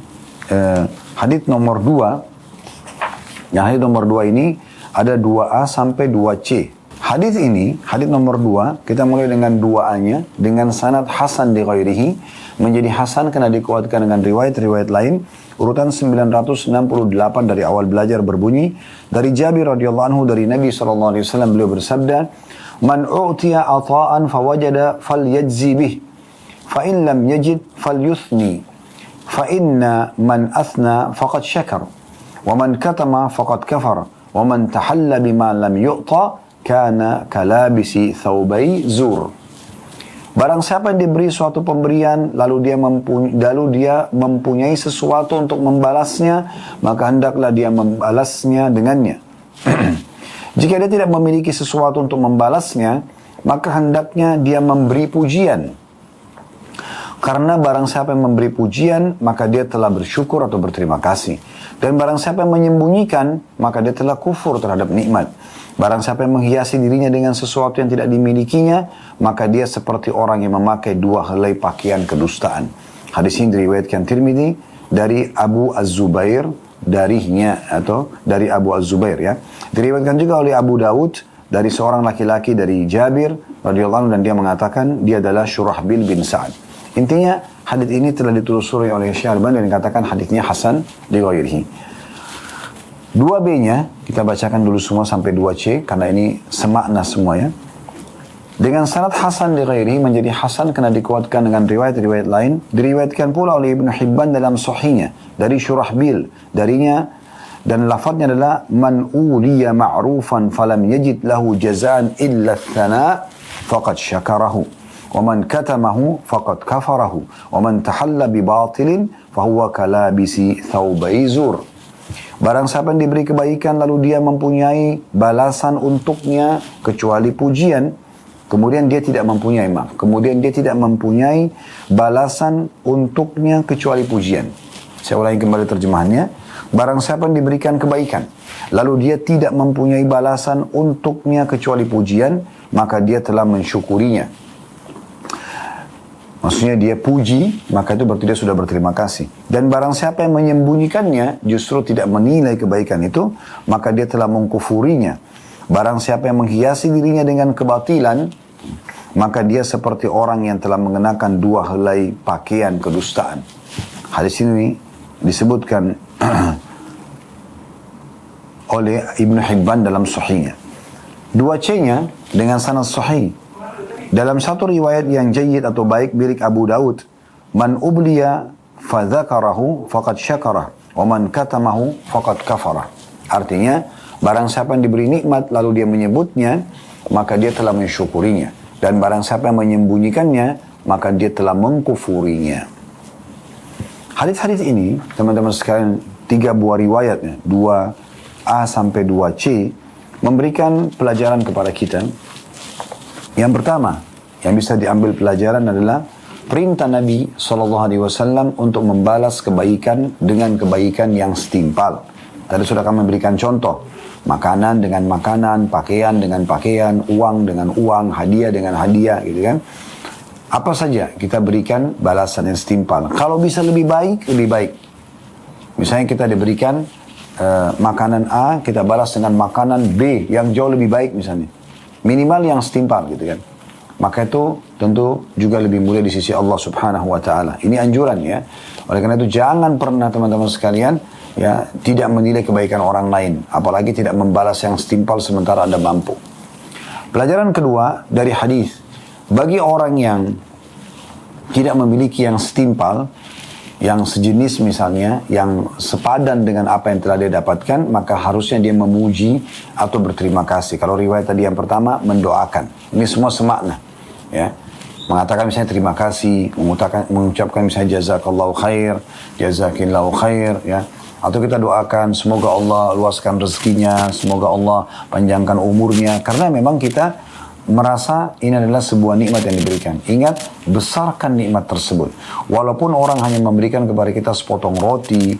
hadis nomor 2. Yang hadis nomor 2 ini ada 2A sampai 2C. Hadis ini, hadis nomor 2, kita mulai dengan 2A-nya, dengan sanad hasan di ghairihi, menjadi hasan karena dikuatkan dengan riwayat-riwayat lain. Urutan 968 dari awal belajar berbunyi, dari Jabir radhiyallahu anhu dari Nabi SAW, beliau bersabda, "Man u'tiya ata'an fawajada falyajzi bih, fa in lam yajid falyuthni, fa inna man athna faqad syakar, wa man katama faqad kafar, wa man tahalla bima lam yu'ta kana kalabisi thawbai zur." Barang siapa yang diberi suatu pemberian lalu dia mempunyai sesuatu untuk membalasnya, maka hendaklah dia membalasnya dengannya. Jika dia tidak memiliki sesuatu untuk membalasnya, maka hendaknya dia memberi pujian. Karena barang siapa yang memberi pujian, maka dia telah bersyukur atau berterima kasih. Dan barang siapa yang menyembunyikan, maka dia telah kufur terhadap nikmat. Barang siapa yang menghiasi dirinya dengan sesuatu yang tidak dimilikinya, maka dia seperti orang yang memakai 2 helai pakaian kedustaan. Hadis ini diriwayatkan Tirmidzi dari Abu Az-Zubair, darinya atau dari Abu Az-Zubair, ya. Diriwayatkan juga oleh Abu Daud dari seorang laki-laki dari Jabir radhiyallahu anhu, dan dia mengatakan dia adalah Syurahbil bin Sa'ad. Intinya hadis ini telah ditelusuri oleh Syekh Al-Albani dan dikatakan hadisnya hasan li ghairihi. 2B-nya kita bacakan dulu semua sampai 2C karena ini semakna semua, ya. Dengan sanad hasan li ghairihi, menjadi hasan karena dikuatkan dengan riwayat-riwayat lain. Diriwayatkan pula oleh Ibnu Hibban dalam sahihnya dari Syurahbil darinya, dan lafadznya adalah man uliya ma'rufan falam yajid lahu jazaan illa thana faqad syakarahu, wa man katamahu faqad kafarahu, wa man tahalla bi batilin fahuwa kalabisi thawbai zur. Barang siapa yang diberi kebaikan lalu dia mempunyai balasan untuknya kecuali pujian, kemudian dia tidak mempunyai balasan untuknya kecuali pujian. Saya ulangi kembali terjemahannya. Barang siapa yang diberikan kebaikan lalu dia tidak mempunyai balasan untuknya kecuali pujian, maka dia telah mensyukurinya. Maksudnya dia puji, maka itu berarti dia sudah berterima kasih. Dan barang siapa yang menyembunyikannya, justru tidak menilai kebaikan itu, maka dia telah mengkufurinya. Barang siapa yang menghiasi dirinya dengan kebatilan, maka dia seperti orang yang telah mengenakan 2 helai pakaian kedustaan. Hadis ini disebutkan oleh Ibnu Hibban dalam sahihnya. 2C-nya dengan sanad sahih. Dalam satu riwayat yang jayyid atau baik milik Abu Daud, man ubliya fadzakarahu faqad syakara, wa man katamahu faqad kafara. Artinya, barang siapa yang diberi nikmat lalu dia menyebutnya, maka dia telah mensyukurinya. Dan barang siapa yang menyembunyikannya, maka dia telah mengkufurinya. Hadis-hadis ini, teman-teman sekalian, 3 buah riwayatnya, 2A sampai 2C, memberikan pelajaran kepada kita. Yang pertama, yang bisa diambil pelajaran adalah perintah Nabi SAW untuk membalas kebaikan dengan kebaikan yang setimpal. Tadi sudah kami berikan contoh. Makanan dengan makanan, pakaian dengan pakaian, uang dengan uang, hadiah dengan hadiah, gitu kan. Apa saja kita berikan balasan yang setimpal. Kalau bisa lebih baik, lebih baik. Misalnya kita diberikan makanan A, kita balas dengan makanan B yang jauh lebih baik misalnya. Minimal yang setimpal gitu kan. Maka itu tentu juga lebih mulia di sisi Allah Subhanahu wa taala. Ini anjuran ya. Oleh karena itu jangan pernah teman-teman sekalian ya tidak menilai kebaikan orang lain, apalagi tidak membalas yang setimpal sementara Anda mampu. Pelajaran kedua dari hadis, bagi orang yang tidak memiliki yang setimpal, yang sejenis misalnya, yang sepadan dengan apa yang telah dia dapatkan, maka harusnya dia memuji atau berterima kasih. Kalau riwayat tadi yang pertama, mendoakan. Ini semua semakna. Ya. Mengatakan misalnya terima kasih, mengucapkan misalnya jazakallahu khair, jazakillahu khair, ya. Atau kita doakan semoga Allah luaskan rezekinya, semoga Allah panjangkan umurnya. Karena memang kita merasa ini adalah sebuah nikmat yang diberikan. Ingat, besarkan nikmat tersebut. Walaupun orang hanya memberikan kepada kita sepotong roti,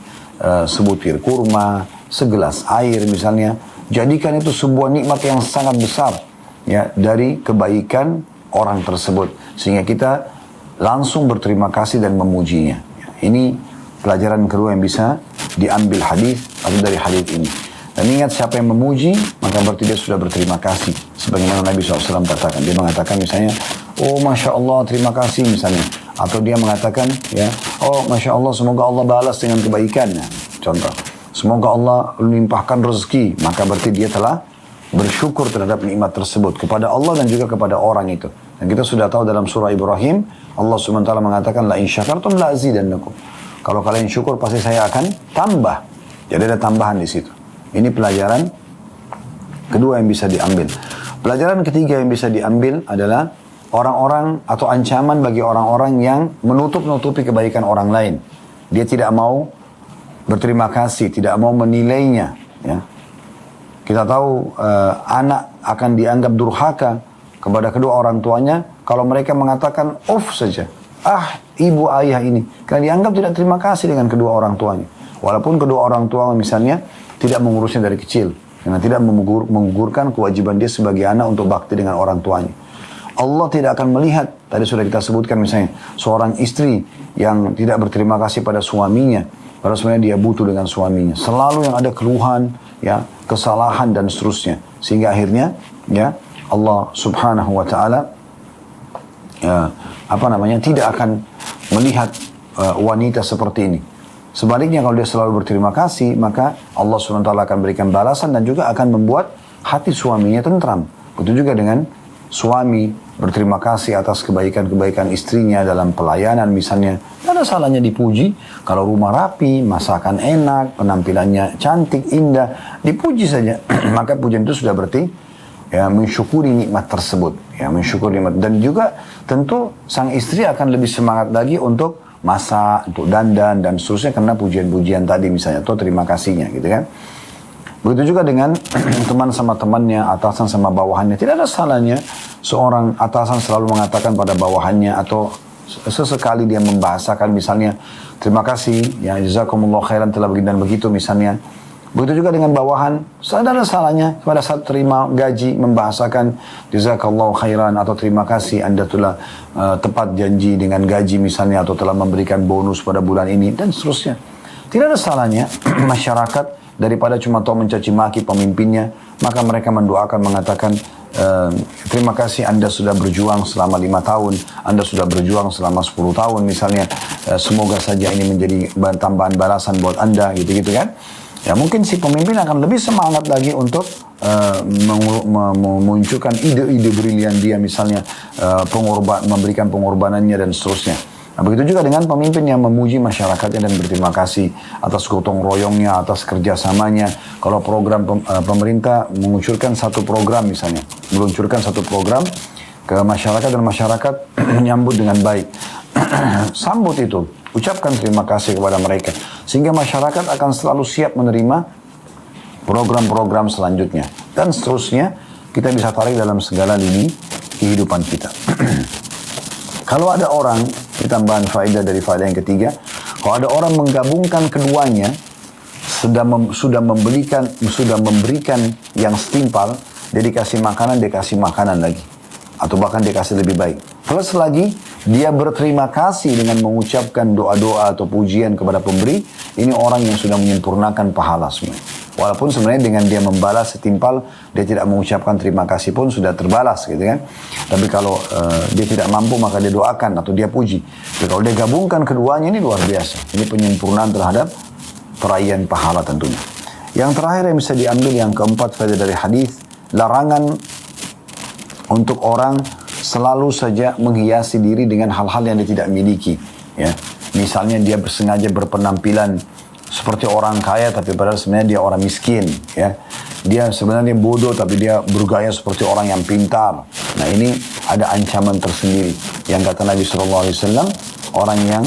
sebutir kurma, segelas air misalnya, jadikan itu sebuah nikmat yang sangat besar, ya, dari kebaikan orang tersebut, sehingga kita langsung berterima kasih dan memujinya. Ini pelajaran kedua yang bisa diambil hadis atau dari hadis ini. Dan ingat, siapa yang memuji, maka berarti dia sudah berterima kasih. Sebagaimana Nabi SAW katakan. Dia mengatakan misalnya, oh Masya Allah, terima kasih misalnya. Atau dia mengatakan, ya, oh Masya Allah, semoga Allah balas dengan kebaikannya. Contoh, semoga Allah melimpahkan rezeki. Maka berarti dia telah bersyukur terhadap nikmat tersebut kepada Allah dan juga kepada orang itu. Dan kita sudah tahu dalam surah Ibrahim, Allah SWT mengatakan, la in syakartum la azidannakum. Kalau kalian syukur, pasti saya akan tambah. Jadi ada tambahan di situ. Ini pelajaran kedua yang bisa diambil. Pelajaran ketiga yang bisa diambil adalah orang-orang atau ancaman bagi orang-orang yang menutup-nutupi kebaikan orang lain. Dia tidak mau berterima kasih, tidak mau menilainya. Ya. Kita tahu anak akan dianggap durhaka kepada kedua orang tuanya kalau mereka mengatakan off saja. Ah, ibu ayah ini. Karena dianggap tidak terima kasih dengan kedua orang tuanya. Walaupun kedua orang tua misalnya tidak mengurusnya dari kecil, karena tidak menggugurkan kewajiban dia sebagai anak untuk bakti dengan orang tuanya. Allah tidak akan melihat, tadi sudah kita sebutkan misalnya, seorang istri yang tidak berterima kasih pada suaminya, padahal sebenarnya dia butuh dengan suaminya. Selalu yang ada keluhan, ya, kesalahan dan seterusnya. Sehingga akhirnya, ya, Allah Subhanahu wa Ta'ala, ya, tidak akan melihat wanita seperti ini. Sebaliknya kalau dia selalu berterima kasih, maka Allah SWT akan berikan balasan dan juga akan membuat hati suaminya tentram. Begitu juga dengan suami berterima kasih atas kebaikan-kebaikan istrinya dalam pelayanan misalnya. Tidak ada salahnya dipuji. Kalau rumah rapi, masakan enak, penampilannya cantik, indah, dipuji saja. Maka pujian itu sudah berarti, ya, mensyukuri nikmat tersebut. Ya, mensyukuri nikmat. Dan juga tentu sang istri akan lebih semangat lagi untuk masak, untuk dandan dan seterusnya karena pujian-pujian tadi misalnya, atau terima kasihnya gitu kan. Begitu juga dengan teman sama temannya, atasan sama bawahannya. Tidak ada salahnya seorang atasan selalu mengatakan pada bawahannya atau sesekali dia membahasakan misalnya, terima kasih, ya, jazakumullah khairan telah begini dan begitu misalnya. Begitu juga dengan bawahan, tidak ada salahnya pada saat terima gaji membahasakan jazakallahu khairan atau terima kasih Anda telah tepat janji dengan gaji misalnya, atau telah memberikan bonus pada bulan ini dan seterusnya. Tidak ada salahnya masyarakat daripada cuma tahu mencaci maki pemimpinnya, maka mereka mendoakan mengatakan terima kasih Anda sudah berjuang selama 5 tahun, Anda sudah berjuang selama 10 tahun misalnya, semoga saja ini menjadi tambahan balasan buat Anda gitu-gitu kan. Ya, mungkin si pemimpin akan lebih semangat lagi untuk memunculkan ide-ide brilian dia misalnya, memberikan pengorbanannya dan seterusnya. Nah, begitu juga dengan pemimpin yang memuji masyarakatnya dan berterima kasih atas gotong royongnya, atas kerjasamanya. Kalau program pemerintah mengucurkan satu program misalnya, meluncurkan satu program ke masyarakat dan masyarakat menyambut dengan baik. Sambut itu, ucapkan terima kasih kepada mereka, sehingga masyarakat akan selalu siap menerima program-program selanjutnya dan seterusnya. Kita bisa tarik dalam segala lini kehidupan kita. Kalau ada orang, ini tambahan faedah dari faedah yang ketiga, kalau ada orang menggabungkan keduanya, sudah memberikan yang setimpal, dia dikasih makanan lagi, atau bahkan dikasih lebih baik. Plus lagi, dia berterima kasih dengan mengucapkan doa-doa atau pujian kepada pemberi. Ini orang yang sudah menyempurnakan pahala sebenarnya. Walaupun sebenarnya dengan dia membalas setimpal, dia tidak mengucapkan terima kasih pun sudah terbalas gitu kan. Tapi kalau dia tidak mampu, maka dia doakan atau dia puji. Jadi kalau dia gabungkan keduanya, ini luar biasa. Ini penyempurnaan terhadap perayaan pahala tentunya. Yang terakhir yang bisa diambil, yang keempat faedah dari hadis, larangan untuk orang selalu saja menghiasi diri dengan hal-hal yang dia tidak miliki. Ya. Misalnya dia bersengaja berpenampilan seperti orang kaya tapi padahal sebenarnya dia orang miskin, ya. Dia sebenarnya bodoh tapi dia bergaya seperti orang yang pintar. Nah, ini ada ancaman tersendiri yang kata Nabi SAW, orang yang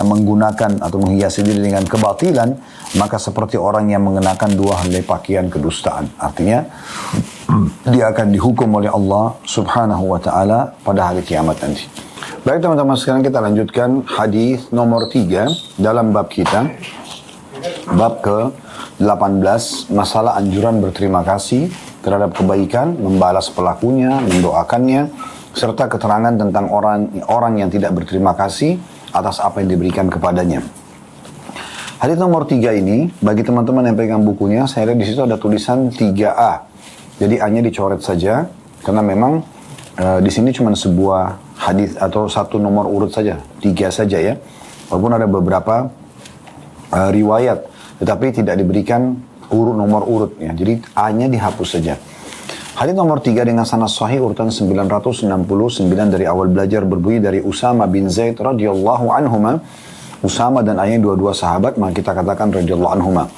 menggunakan atau menghiasi diri dengan kebatilan, maka seperti orang yang mengenakan dua helai pakaian kedustaan. Artinya dia akan dihukum oleh Allah Subhanahu wa taala pada hari kiamat nanti. Baik teman-teman, sekarang kita lanjutkan hadis nomor 3 dalam bab kita. Bab ke-18, masalah anjuran berterima kasih terhadap kebaikan, membalas pelakunya, mendoakannya, serta keterangan tentang orang yang tidak berterima kasih atas apa yang diberikan kepadanya. Hadis nomor 3 ini, bagi teman-teman yang pegang bukunya, saya lihat di situ ada tulisan 3A. Jadi A-nya dicoret saja, karena memang di sini cuma sebuah hadis atau satu nomor urut saja, 3 saja ya. Walaupun ada beberapa riwayat, tetapi tidak diberikan nomor urutnya. Jadi A-nya dihapus saja. Hadis nomor 3 dengan sanad sahih urutan 969 dari awal belajar berbunyi dari Usama bin Zaid radhiyallahu anhuma. Usama dan ayahnya dua-dua sahabat, maka kita katakan radhiyallahu anhuma.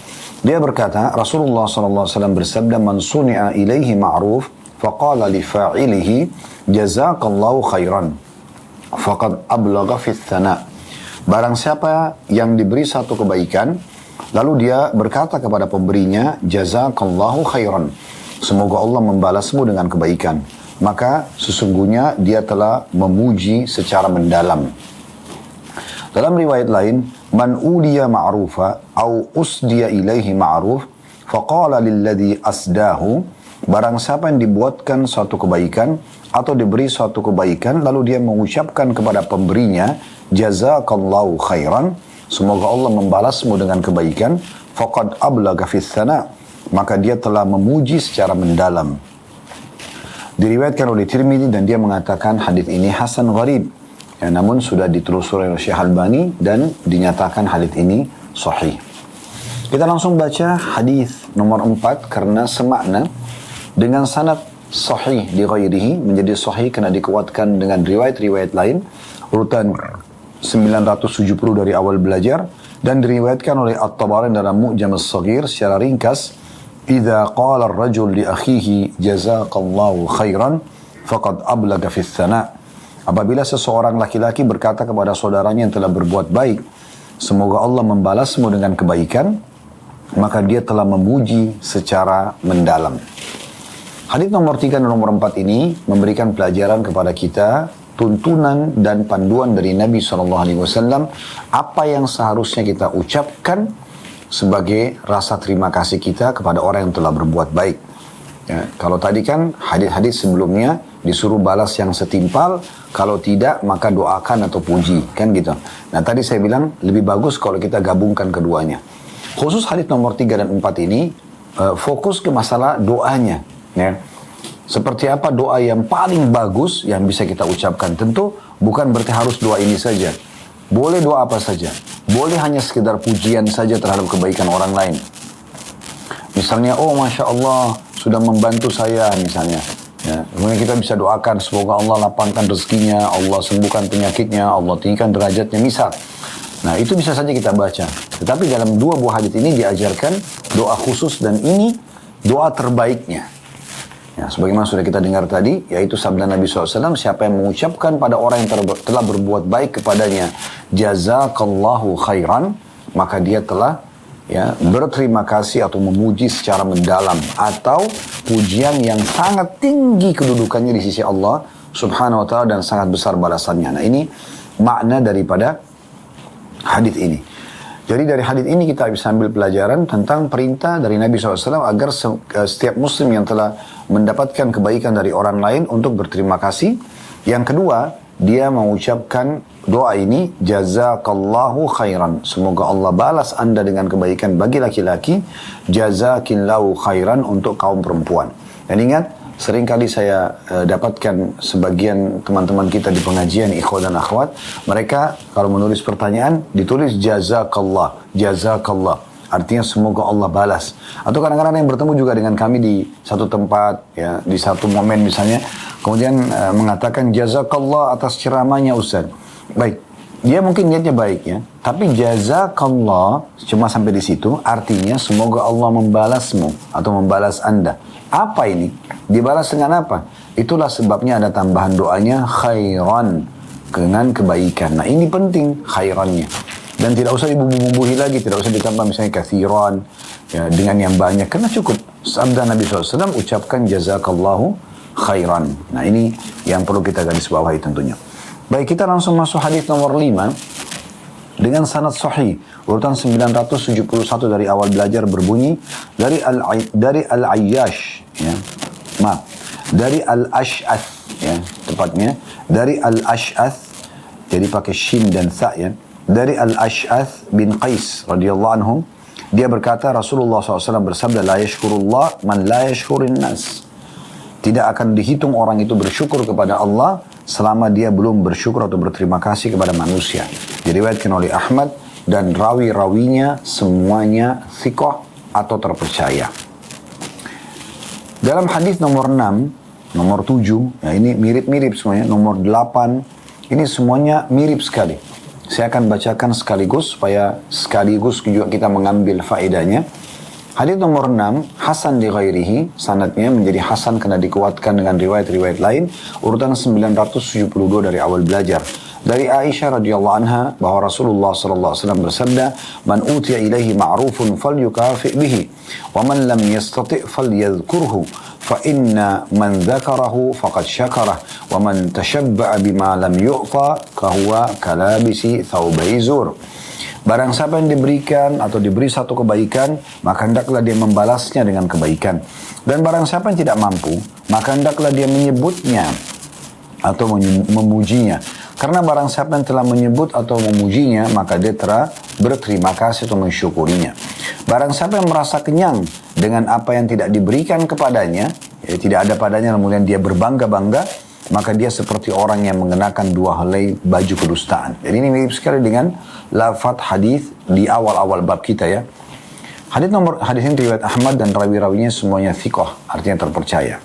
Dia berkata, Rasulullah SAW bersabda, "Man suni'a ilaihi ma'ruf, faqala li fa'ilihi jazakallahu khairan, faqad ablagha fit thana." Barang siapa yang diberi satu kebaikan, lalu dia berkata kepada pemberinya, jazakallahu khairan, semoga Allah membalasmu dengan kebaikan, maka sesungguhnya dia telah memuji secara mendalam. Dalam riwayat lain, man uliya ma'rufa au usdiya ilaihi ma'ruf, faqala lilladhi asdahu, barang siapa yang dibuatkan suatu kebaikan atau diberi suatu kebaikan, lalu dia mengucapkan kepada pemberinya, jazakallahu khairan, semoga Allah membalasmu dengan kebaikan, faqad ablagha fis sana, maka dia telah memuji secara mendalam. Diriwayatkan oleh Tirmidzi dan dia mengatakan hadis ini hasan gharib, ya, namun sudah ditelusuri oleh Syekh Albani dan dinyatakan hadis ini sahih. Kita langsung baca hadis nomor 4 karena semakna dengan sanad sahih di ghairihi, menjadi sahih karena dikuatkan dengan riwayat-riwayat lain, urutan 970 dari awal belajar, dan diriwayatkan oleh At-Tabarani dalam Mu'jam As-Saghir secara ringkas, "Idza qala ar-rajul li akhihi jazakallahu khairan faqad ablagha fi tsana." Apabila seseorang laki-laki berkata kepada saudaranya yang telah berbuat baik, semoga Allah membalasmu dengan kebaikan, maka dia telah memuji secara mendalam. Hadis nomor 3 dan nomor 4 ini memberikan pelajaran kepada kita, tuntunan dan panduan dari Nabi SAW, apa yang seharusnya kita ucapkan sebagai rasa terima kasih kita kepada orang yang telah berbuat baik. Ya, kalau tadi kan hadis-hadis sebelumnya disuruh balas yang setimpal, kalau tidak maka doakan atau puji, kan gitu. Nah tadi saya bilang lebih bagus kalau kita gabungkan keduanya. Khusus hadis nomor 3 dan 4 ini fokus ke masalah doanya, ya. Seperti apa doa yang paling bagus yang bisa kita ucapkan. Tentu bukan berarti harus doa ini saja. Boleh doa apa saja. Boleh hanya sekedar pujian saja terhadap kebaikan orang lain. Misalnya, oh Masya Allah sudah membantu saya misalnya. Ya, kemudian kita bisa doakan semoga Allah lapangkan rezekinya, Allah sembuhkan penyakitnya, Allah tinggikan derajatnya misal. Nah itu bisa saja kita baca. Tetapi dalam dua buah hadis ini diajarkan doa khusus dan ini doa terbaiknya. Ya, sebagaimana sudah kita dengar tadi, yaitu sabda Nabi SAW, siapa yang mengucapkan pada orang yang telah berbuat baik kepadanya, jazakallahu khairan, maka dia telah berterima kasih atau memuji secara mendalam, atau pujian yang sangat tinggi kedudukannya di sisi Allah Subhanahu wa ta'ala dan sangat besar balasannya. Nah ini makna daripada hadis ini. Jadi dari hadis ini kita bisa ambil pelajaran tentang perintah dari Nabi SAW agar setiap muslim yang telah mendapatkan kebaikan dari orang lain untuk berterima kasih. Yang kedua, dia mengucapkan doa ini, jazakallahu khairan. Semoga Allah balas anda dengan kebaikan bagi laki-laki, jazakillahu khairan untuk kaum perempuan. Dan ingat, seringkali saya dapatkan sebagian teman-teman kita di pengajian ikhwan dan akhwat, mereka kalau menulis pertanyaan ditulis jazakallah, jazakallah. Artinya semoga Allah balas. Atau kadang-kadang yang bertemu juga dengan kami di satu tempat, ya, di satu momen misalnya, kemudian mengatakan jazakallah atas ceramahnya Ustaz. Baik, Dia mungkin niatnya baik ya, tapi jazakallah cuma sampai di situ, artinya semoga Allah membalasmu atau membalas Anda. Apa ini? Dibalas dengan apa? Itulah sebabnya ada tambahan doanya khairan, dengan kebaikan. Nah ini penting khairannya. Dan tidak usah dibumbu-bumbuhi lagi, tidak usah ditambah misalnya kathiran, ya, dengan yang banyak. Karena cukup sabda Nabi SAW ucapkan jazakallahu khairan. Nah ini yang perlu kita garis bawahi tentunya. Baik, kita langsung masuk hadis nomor 5 dengan sanad sahih urutan 971 dari awal belajar berbunyi dari Al-Ayyash ya. Dari Al-Ash'ath ya, tepatnya dari Al-Ash'ath, jadi pakai shin dan sa ya. Dari Al-Ash'ath bin Qais radhiyallahu anhu, dia berkata Rasulullah SAW bersabda, la yashkurullah man la yashkurin nas. Tidak akan dihitung orang itu bersyukur kepada Allah selama dia belum bersyukur atau berterima kasih kepada manusia. Diriwayatkan oleh Ahmad dan rawi-rawinya semuanya thiqah atau terpercaya. Dalam hadis nomor 6, nomor 7, ya ini mirip-mirip semuanya, nomor 8, ini semuanya mirip sekali. Saya akan bacakan sekaligus supaya sekaligus juga kita mengambil faedahnya. Hadis nomor 6, Hasan li ghairihi, sanadnya menjadi Hasan karena dikuatkan dengan riwayat-riwayat lain, urutan 972 dari awal belajar. Dari Aisyah radhiyallahu anha bahwa Rasulullah sallallahu alaihi wasallam bersabda, "Man utiya ilaihi ma'rufun falyukafi bihi, wa man lam yastati' falyadhkurhu, fa inna man dzakarahu faqad syakarah, wa man tashabba'a bima lam yu'ta kahuwa kalabisi thawbai zur." Barang siapa yang diberikan atau diberi satu kebaikan, maka hendaklah dia membalasnya dengan kebaikan. Dan barang siapa yang tidak mampu, maka hendaklah dia menyebutnya atau memujinya. Karena barang siapa yang telah menyebut atau memujinya, maka dia telah berterima kasih atau mensyukurinya. Barang siapa yang merasa kenyang dengan apa yang tidak diberikan kepadanya, ya, tidak ada padanya, kemudian dia berbangga-bangga, maka dia seperti orang yang mengenakan dua helai baju kedustaan. Jadi ini mirip sekali dengan lafaz hadis di awal-awal bab kita ya. Hadis ini riwayat Ahmad dan rawi-rawinya semuanya thiqah, artinya terpercaya.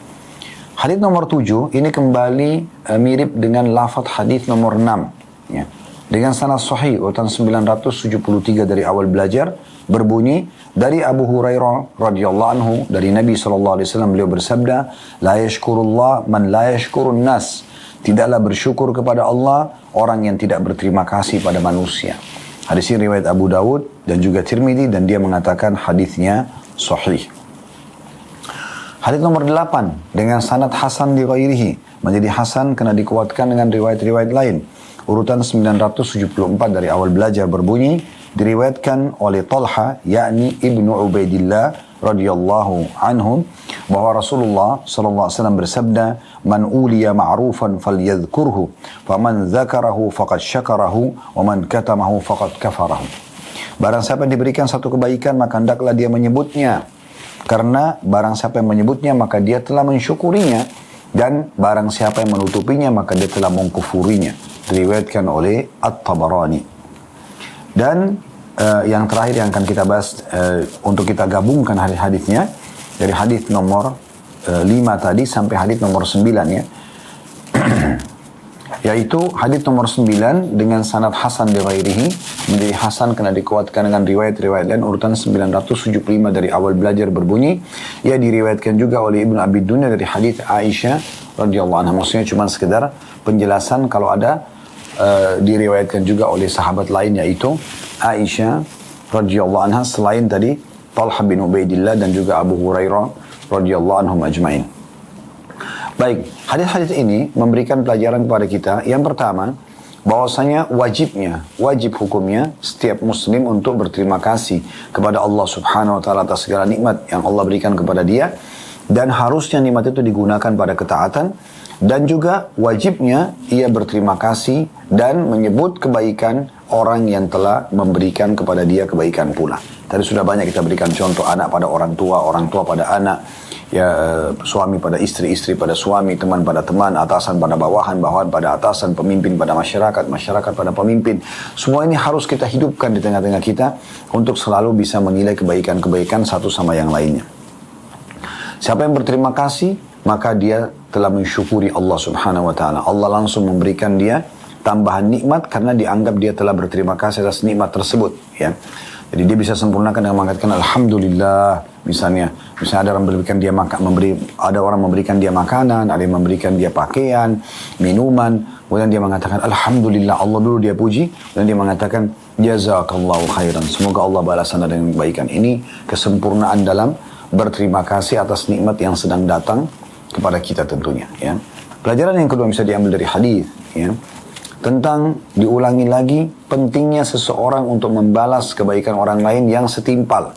Hadis nomor 7 ini kembali mirip dengan lafaz hadis nomor 6 ya. Dengan sanad sahih urutan 973 dari awal belajar berbunyi dari Abu Hurairah radhiyallahu anhu dari Nabi SAW beliau bersabda, la yashkurullah man la yashkurun nas. Tidaklah bersyukur kepada Allah orang yang tidak berterima kasih pada manusia. Hadis ini riwayat Abu Dawud dan juga Tirmidzi dan dia mengatakan hadisnya sahih. Hadis nomor 8 dengan sanad Hasan li ghairihi, menjadi Hasan karena dikuatkan dengan riwayat-riwayat lain. Urutan 974 dari awal belajar berbunyi, diriwayatkan oleh Talha yakni Ibnu Ubaidillah radhiyallahu anhu bahwa Rasulullah sallallahu alaihi wasallam bersabda, man uliya ma'rufan falyadhkurhu, faman dzakarahu faqad syakarahu, wa man katamahu faqad kafarahu. Barang siapa yang diberikan satu kebaikan, maka hendaklah dia menyebutnya. Karena barang siapa yang menyebutnya, maka dia telah mensyukurinya. Dan barang siapa yang menutupinya, maka dia telah mengkufurinya. Diriwayatkan oleh At-Tabarani. Dan yang terakhir yang akan kita bahas untuk kita gabungkan hadis-hadisnya dari hadis nomor 5 tadi sampai hadis nomor 9 ya. Yaitu hadis nomor 9 dengan sanad Hasan li ghairihi, menjadi Hasan karena dikuatkan dengan riwayat-riwayat lain, urutan 975 dari awal belajar berbunyi, ia diriwayatkan juga oleh Ibnu Abi Dunya dari hadis Aisyah radhiyallahu anha. Maksudnya cuma sekedar penjelasan kalau ada diriwayatkan juga oleh sahabat lain yaitu Aisyah radhiyallahu anha selain tadi Talha bin Ubaidillah dan juga Abu Hurairah radhiyallahu anhum ajmain. Baik, hadis-hadis ini memberikan pelajaran kepada kita. Yang pertama, bahwasanya wajib hukumnya setiap muslim untuk berterima kasih kepada Allah Subhanahu wa taala atas segala nikmat yang Allah berikan kepada dia, dan harusnya nikmat itu digunakan pada ketaatan, dan juga wajibnya ia berterima kasih dan menyebut kebaikan orang yang telah memberikan kepada dia kebaikan pula. Tadi sudah banyak kita berikan contoh, anak pada orang tua pada anak, ya suami pada istri, istri pada suami, teman pada teman, atasan pada bawahan, bawahan pada atasan, pemimpin pada masyarakat, masyarakat pada pemimpin. Semua ini harus kita hidupkan di tengah-tengah kita untuk selalu bisa menilai kebaikan-kebaikan satu sama yang lainnya. Siapa yang berterima kasih, maka dia telah mensyukuri Allah Subhanahu wa taala. Allah langsung memberikan dia tambahan nikmat karena dianggap dia telah berterima kasih atas nikmat tersebut, ya. Jadi dia bisa sempurnakan dengan mengatakan alhamdulillah, misalnya ada orang memberikan dia makanan, ada yang memberikan dia pakaian, minuman, kemudian dia mengatakan alhamdulillah, Allah dulu dia puji, dan dia mengatakan jazakallahu khairan, semoga Allah balas Anda dengan kebaikan. Ini kesempurnaan dalam berterima kasih atas nikmat yang sedang datang kepada kita tentunya, ya. Pelajaran yang kedua bisa diambil dari hadis, ya, tentang diulangi lagi pentingnya seseorang untuk membalas kebaikan orang lain yang setimpal,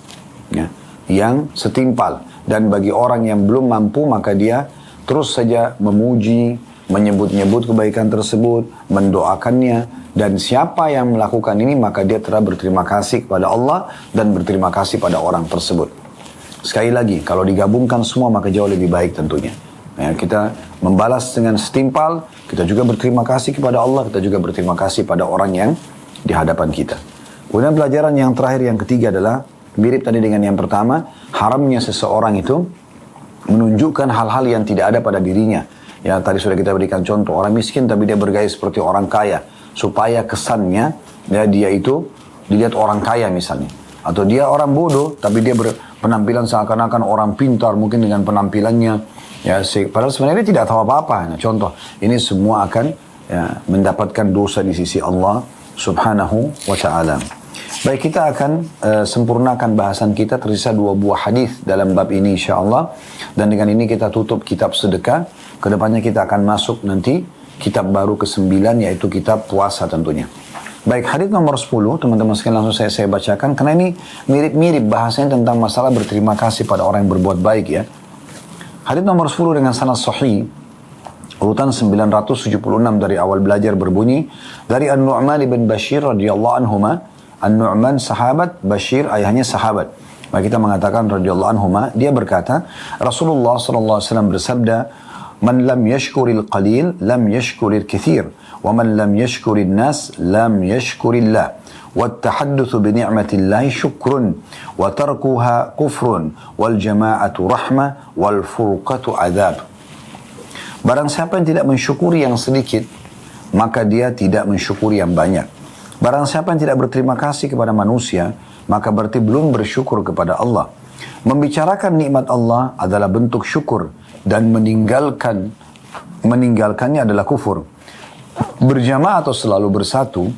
ya, yang setimpal. Dan bagi orang yang belum mampu, maka dia terus saja memuji, menyebut-nyebut kebaikan tersebut, mendoakannya, dan siapa yang melakukan ini maka dia telah berterima kasih kepada Allah dan berterima kasih pada orang tersebut. Sekali lagi, kalau digabungkan semua maka jauh lebih baik tentunya. Ya, kita membalas dengan setimpal, kita juga berterima kasih kepada Allah, kita juga berterima kasih pada orang yang di hadapan kita. Kemudian pelajaran yang terakhir, yang ketiga adalah mirip tadi dengan yang pertama, haramnya seseorang itu menunjukkan hal-hal yang tidak ada pada dirinya. Ya, tadi sudah kita berikan contoh, orang miskin tapi dia bergaya seperti orang kaya, supaya kesannya ya, dia itu dilihat orang kaya misalnya. Atau dia orang bodoh tapi dia berpenampilan seakan-akan orang pintar mungkin dengan penampilannya. Ya, padahal sebenarnya dia tidak tahu apa-apa. Nah, contoh, ini semua akan ya, mendapatkan dosa di sisi Allah Subhanahu wa Ta'ala. Baik, kita akan sempurnakan bahasan kita. Tersisa 2 buah hadis dalam bab ini insyaAllah. Dan dengan ini kita tutup kitab sedekah. Kedepannya kita akan masuk nanti kitab baru ke-9, yaitu kitab puasa tentunya. Baik, hadis nomor 10, teman-teman sekalian langsung saya bacakan. Karena ini mirip-mirip bahasanya tentang masalah berterima kasih pada orang yang berbuat baik, ya. Hadis nomor 10 dengan sanad sahih, urutan 976 dari awal belajar berbunyi, dari An-Nu'man bin Bashir radhiyallahu anhuma. An-Nu'man sahabat, Bashir ayahnya sahabat. Maka kita mengatakan radhiyallahu anhuma, dia berkata, Rasulullah sallallahu alaihi wasallam bersabda, "Man lam yashkuril qalil, lam yashkuril katsir, wa man lam yashkuril nas, lam yashkurillah. والتحدث بنعمة الله شكر وتركها كفر والجماعة رحمة والفرقة عذاب." Barang siapa yang tidak mensyukuri yang sedikit, maka dia tidak mensyukuri yang banyak. Barang siapa yang tidak berterima kasih kepada manusia, maka berarti belum bersyukur kepada Allah. Membicarakan nikmat Allah adalah bentuk syukur, dan meninggalkannya adalah kufur. Berjamaah atau selalu bersatu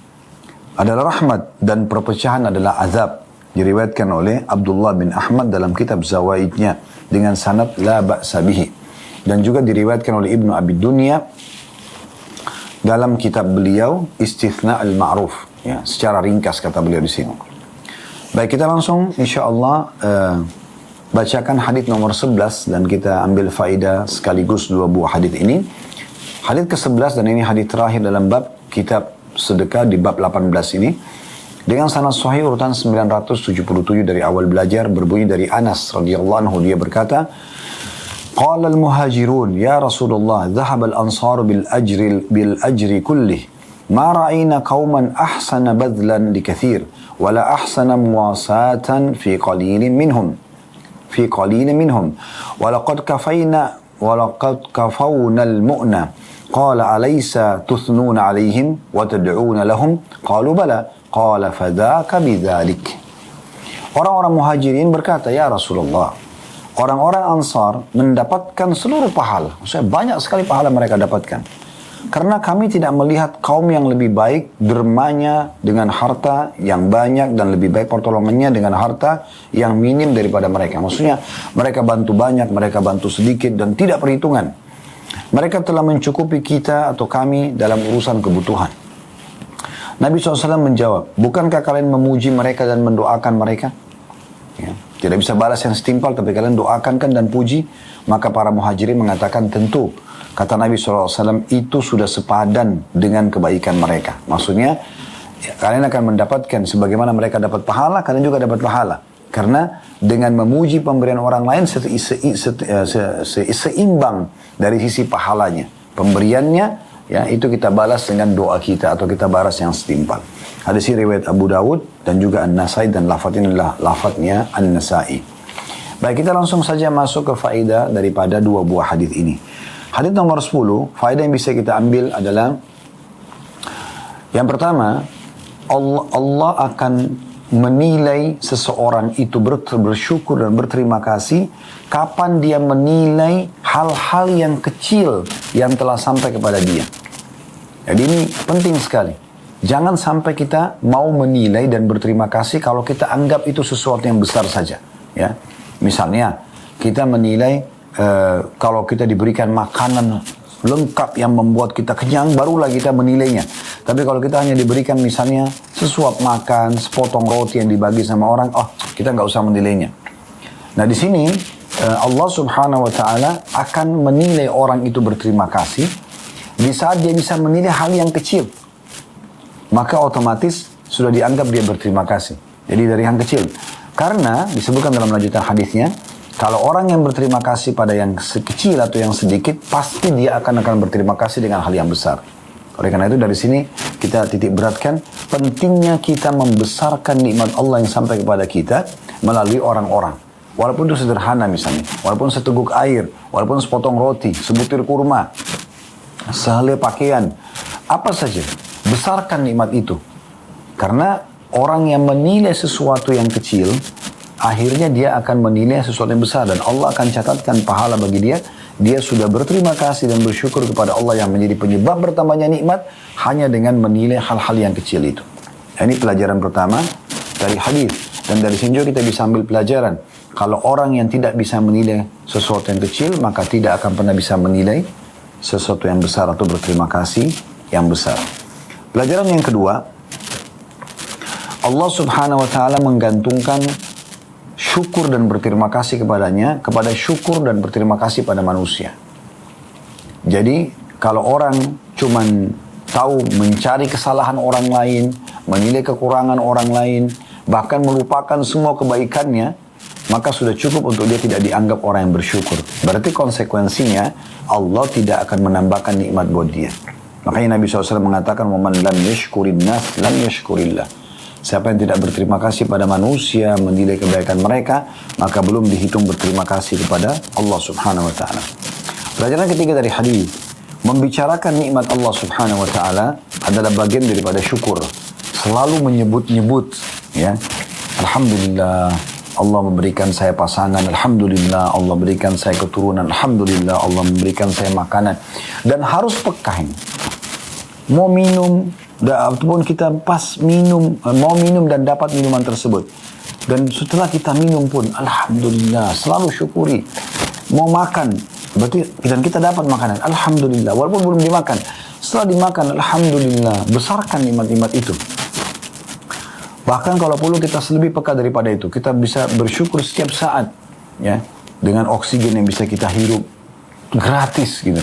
adalah rahmat, dan perpecahan adalah azab. Diriwayatkan oleh Abdullah bin Ahmad dalam kitab Zawaidnya dengan sanad la ba'sa bihi. Dan juga diriwayatkan oleh Ibnu Abi Dunya dalam kitab beliau Istithna al-Ma'ruf. Ya, secara ringkas kata beliau di sini. Baik, kita langsung insyaAllah bacakan hadis nomor 11 dan kita ambil faedah sekaligus 2 buah hadis ini. Hadis ke-11 dan ini hadis terakhir dalam bab kitab sedekah di bab 18 ini, dengan sanad sahih urutan 977 dari awal belajar berbunyi dari Anas radhiyallahu anhu, dia berkata, qala al-muhajirun ya Rasulullah dhahaba al-ansar bil ajri kullih ma ra'ayna qauman ahsana badlan li kathir wala ahsana muwasatan fi qalilin minhum walaqad kafawna al-mu'na. قال أليس تثنون عليهم وتدعون لهم قالوا بلى قال فذاك بذلك. Orang-orang muhajirin berkata, ya Rasulullah, orang-orang Ansar mendapatkan seluruh pahala. Maksudnya banyak sekali pahala mereka dapatkan. Karena kami tidak melihat kaum yang lebih baik dermanya dengan harta yang banyak dan lebih baik pertolongannya dengan harta yang minim daripada mereka. Maksudnya mereka bantu banyak, mereka bantu sedikit dan tidak perhitungan. Mereka telah mencukupi kita atau kami dalam urusan kebutuhan. Nabi SAW menjawab, bukankah kalian memuji mereka dan mendoakan mereka? Ya, tidak bisa balas yang setimpal, tapi kalian doakan kan dan puji. Maka para muhajirin mengatakan, tentu. Kata Nabi SAW, itu sudah sepadan dengan kebaikan mereka. Maksudnya, ya, kalian akan mendapatkan sebagaimana mereka dapat pahala, kalian juga dapat pahala. Karena dengan memuji pemberian orang lain seimbang dari sisi pahalanya. Pemberiannya, ya, itu kita balas dengan doa kita atau kita balas yang setimpal. Hadis ini riwayat Abu Dawud dan juga An-Nasai, dan lafaz ini adalah lafaznya An-Nasai. Baik, kita langsung saja masuk ke faedah daripada 2 buah hadis ini. Hadis nomor 10, faedah yang bisa kita ambil adalah Yang pertama, Allah akan menilai seseorang itu bersyukur dan berterima kasih kapan dia menilai hal-hal yang kecil yang telah sampai kepada dia. Jadi ini penting sekali. Jangan sampai kita mau menilai dan berterima kasih kalau kita anggap itu sesuatu yang besar saja. Ya, misalnya kita menilai kalau kita diberikan makanan lengkap yang membuat kita kenyang, barulah kita menilainya. Tapi kalau kita hanya diberikan misalnya sesuap makan, sepotong roti yang dibagi sama orang, kita nggak usah menilainya. Nah di sini Allah Subhanahu Wa Taala akan menilai orang itu berterima kasih di saat dia bisa menilai hal yang kecil, maka otomatis sudah dianggap dia berterima kasih. Jadi dari yang kecil, karena disebutkan dalam lanjutan hadisnya, kalau orang yang berterima kasih pada yang kecil atau yang sedikit, pasti dia akan berterima kasih dengan hal yang besar. Oleh karena itu dari sini kita titik beratkan pentingnya kita membesarkan nikmat Allah yang sampai kepada kita melalui orang-orang. Walaupun itu sederhana misalnya, walaupun seteguk air, walaupun sepotong roti, sebutir kurma, sehelai pakaian, apa saja, besarkan nikmat itu. Karena orang yang menilai sesuatu yang kecil, akhirnya dia akan menilai sesuatu yang besar dan Allah akan catatkan pahala bagi dia. Dia sudah berterima kasih dan bersyukur kepada Allah yang menjadi penyebab bertambahnya nikmat hanya dengan menilai hal-hal yang kecil itu. Ini pelajaran pertama dari hadis, dan dari sini juga kita bisa ambil pelajaran. Kalau orang yang tidak bisa menilai sesuatu yang kecil, maka tidak akan pernah bisa menilai sesuatu yang besar atau berterima kasih yang besar. Pelajaran yang kedua, Allah Subhanahu Wa Taala menggantungkan syukur dan berterima kasih kepadanya kepada syukur dan berterima kasih pada manusia. Jadi kalau orang cuman tahu mencari kesalahan orang lain, menilai kekurangan orang lain, bahkan melupakan semua kebaikannya, maka sudah cukup untuk dia tidak dianggap orang yang bersyukur. Berarti konsekuensinya Allah tidak akan menambahkan nikmat buat dia. Makanya Nabi SAW mengatakan, "Man lam yashkurin nas lam yashkurillah." Siapa yang tidak berterima kasih pada manusia, menilai kebaikan mereka, maka belum dihitung berterima kasih kepada Allah Subhanahu Wa Taala. Pelajaran ketiga dari hadis, membicarakan nikmat Allah Subhanahu Wa Taala adalah bagian daripada syukur. Selalu menyebut-nyebut, ya, Alhamdulillah Allah memberikan saya pasangan, Alhamdulillah Allah berikan saya keturunan, Alhamdulillah Allah memberikan saya makanan. Dan harus peka ini. Mau minum, ataupun kita pas minum, mau minum dan dapat minuman tersebut. Dan setelah kita minum pun, Alhamdulillah, selalu syukuri. Mau makan, berarti dan kita dapat makanan, Alhamdulillah, walaupun belum dimakan. Setelah dimakan, Alhamdulillah, besarkan nikmat-nikmat itu. Bahkan kalau perlu kita lebih peka daripada itu, kita bisa bersyukur setiap saat, ya, dengan oksigen yang bisa kita hirup gratis gitu.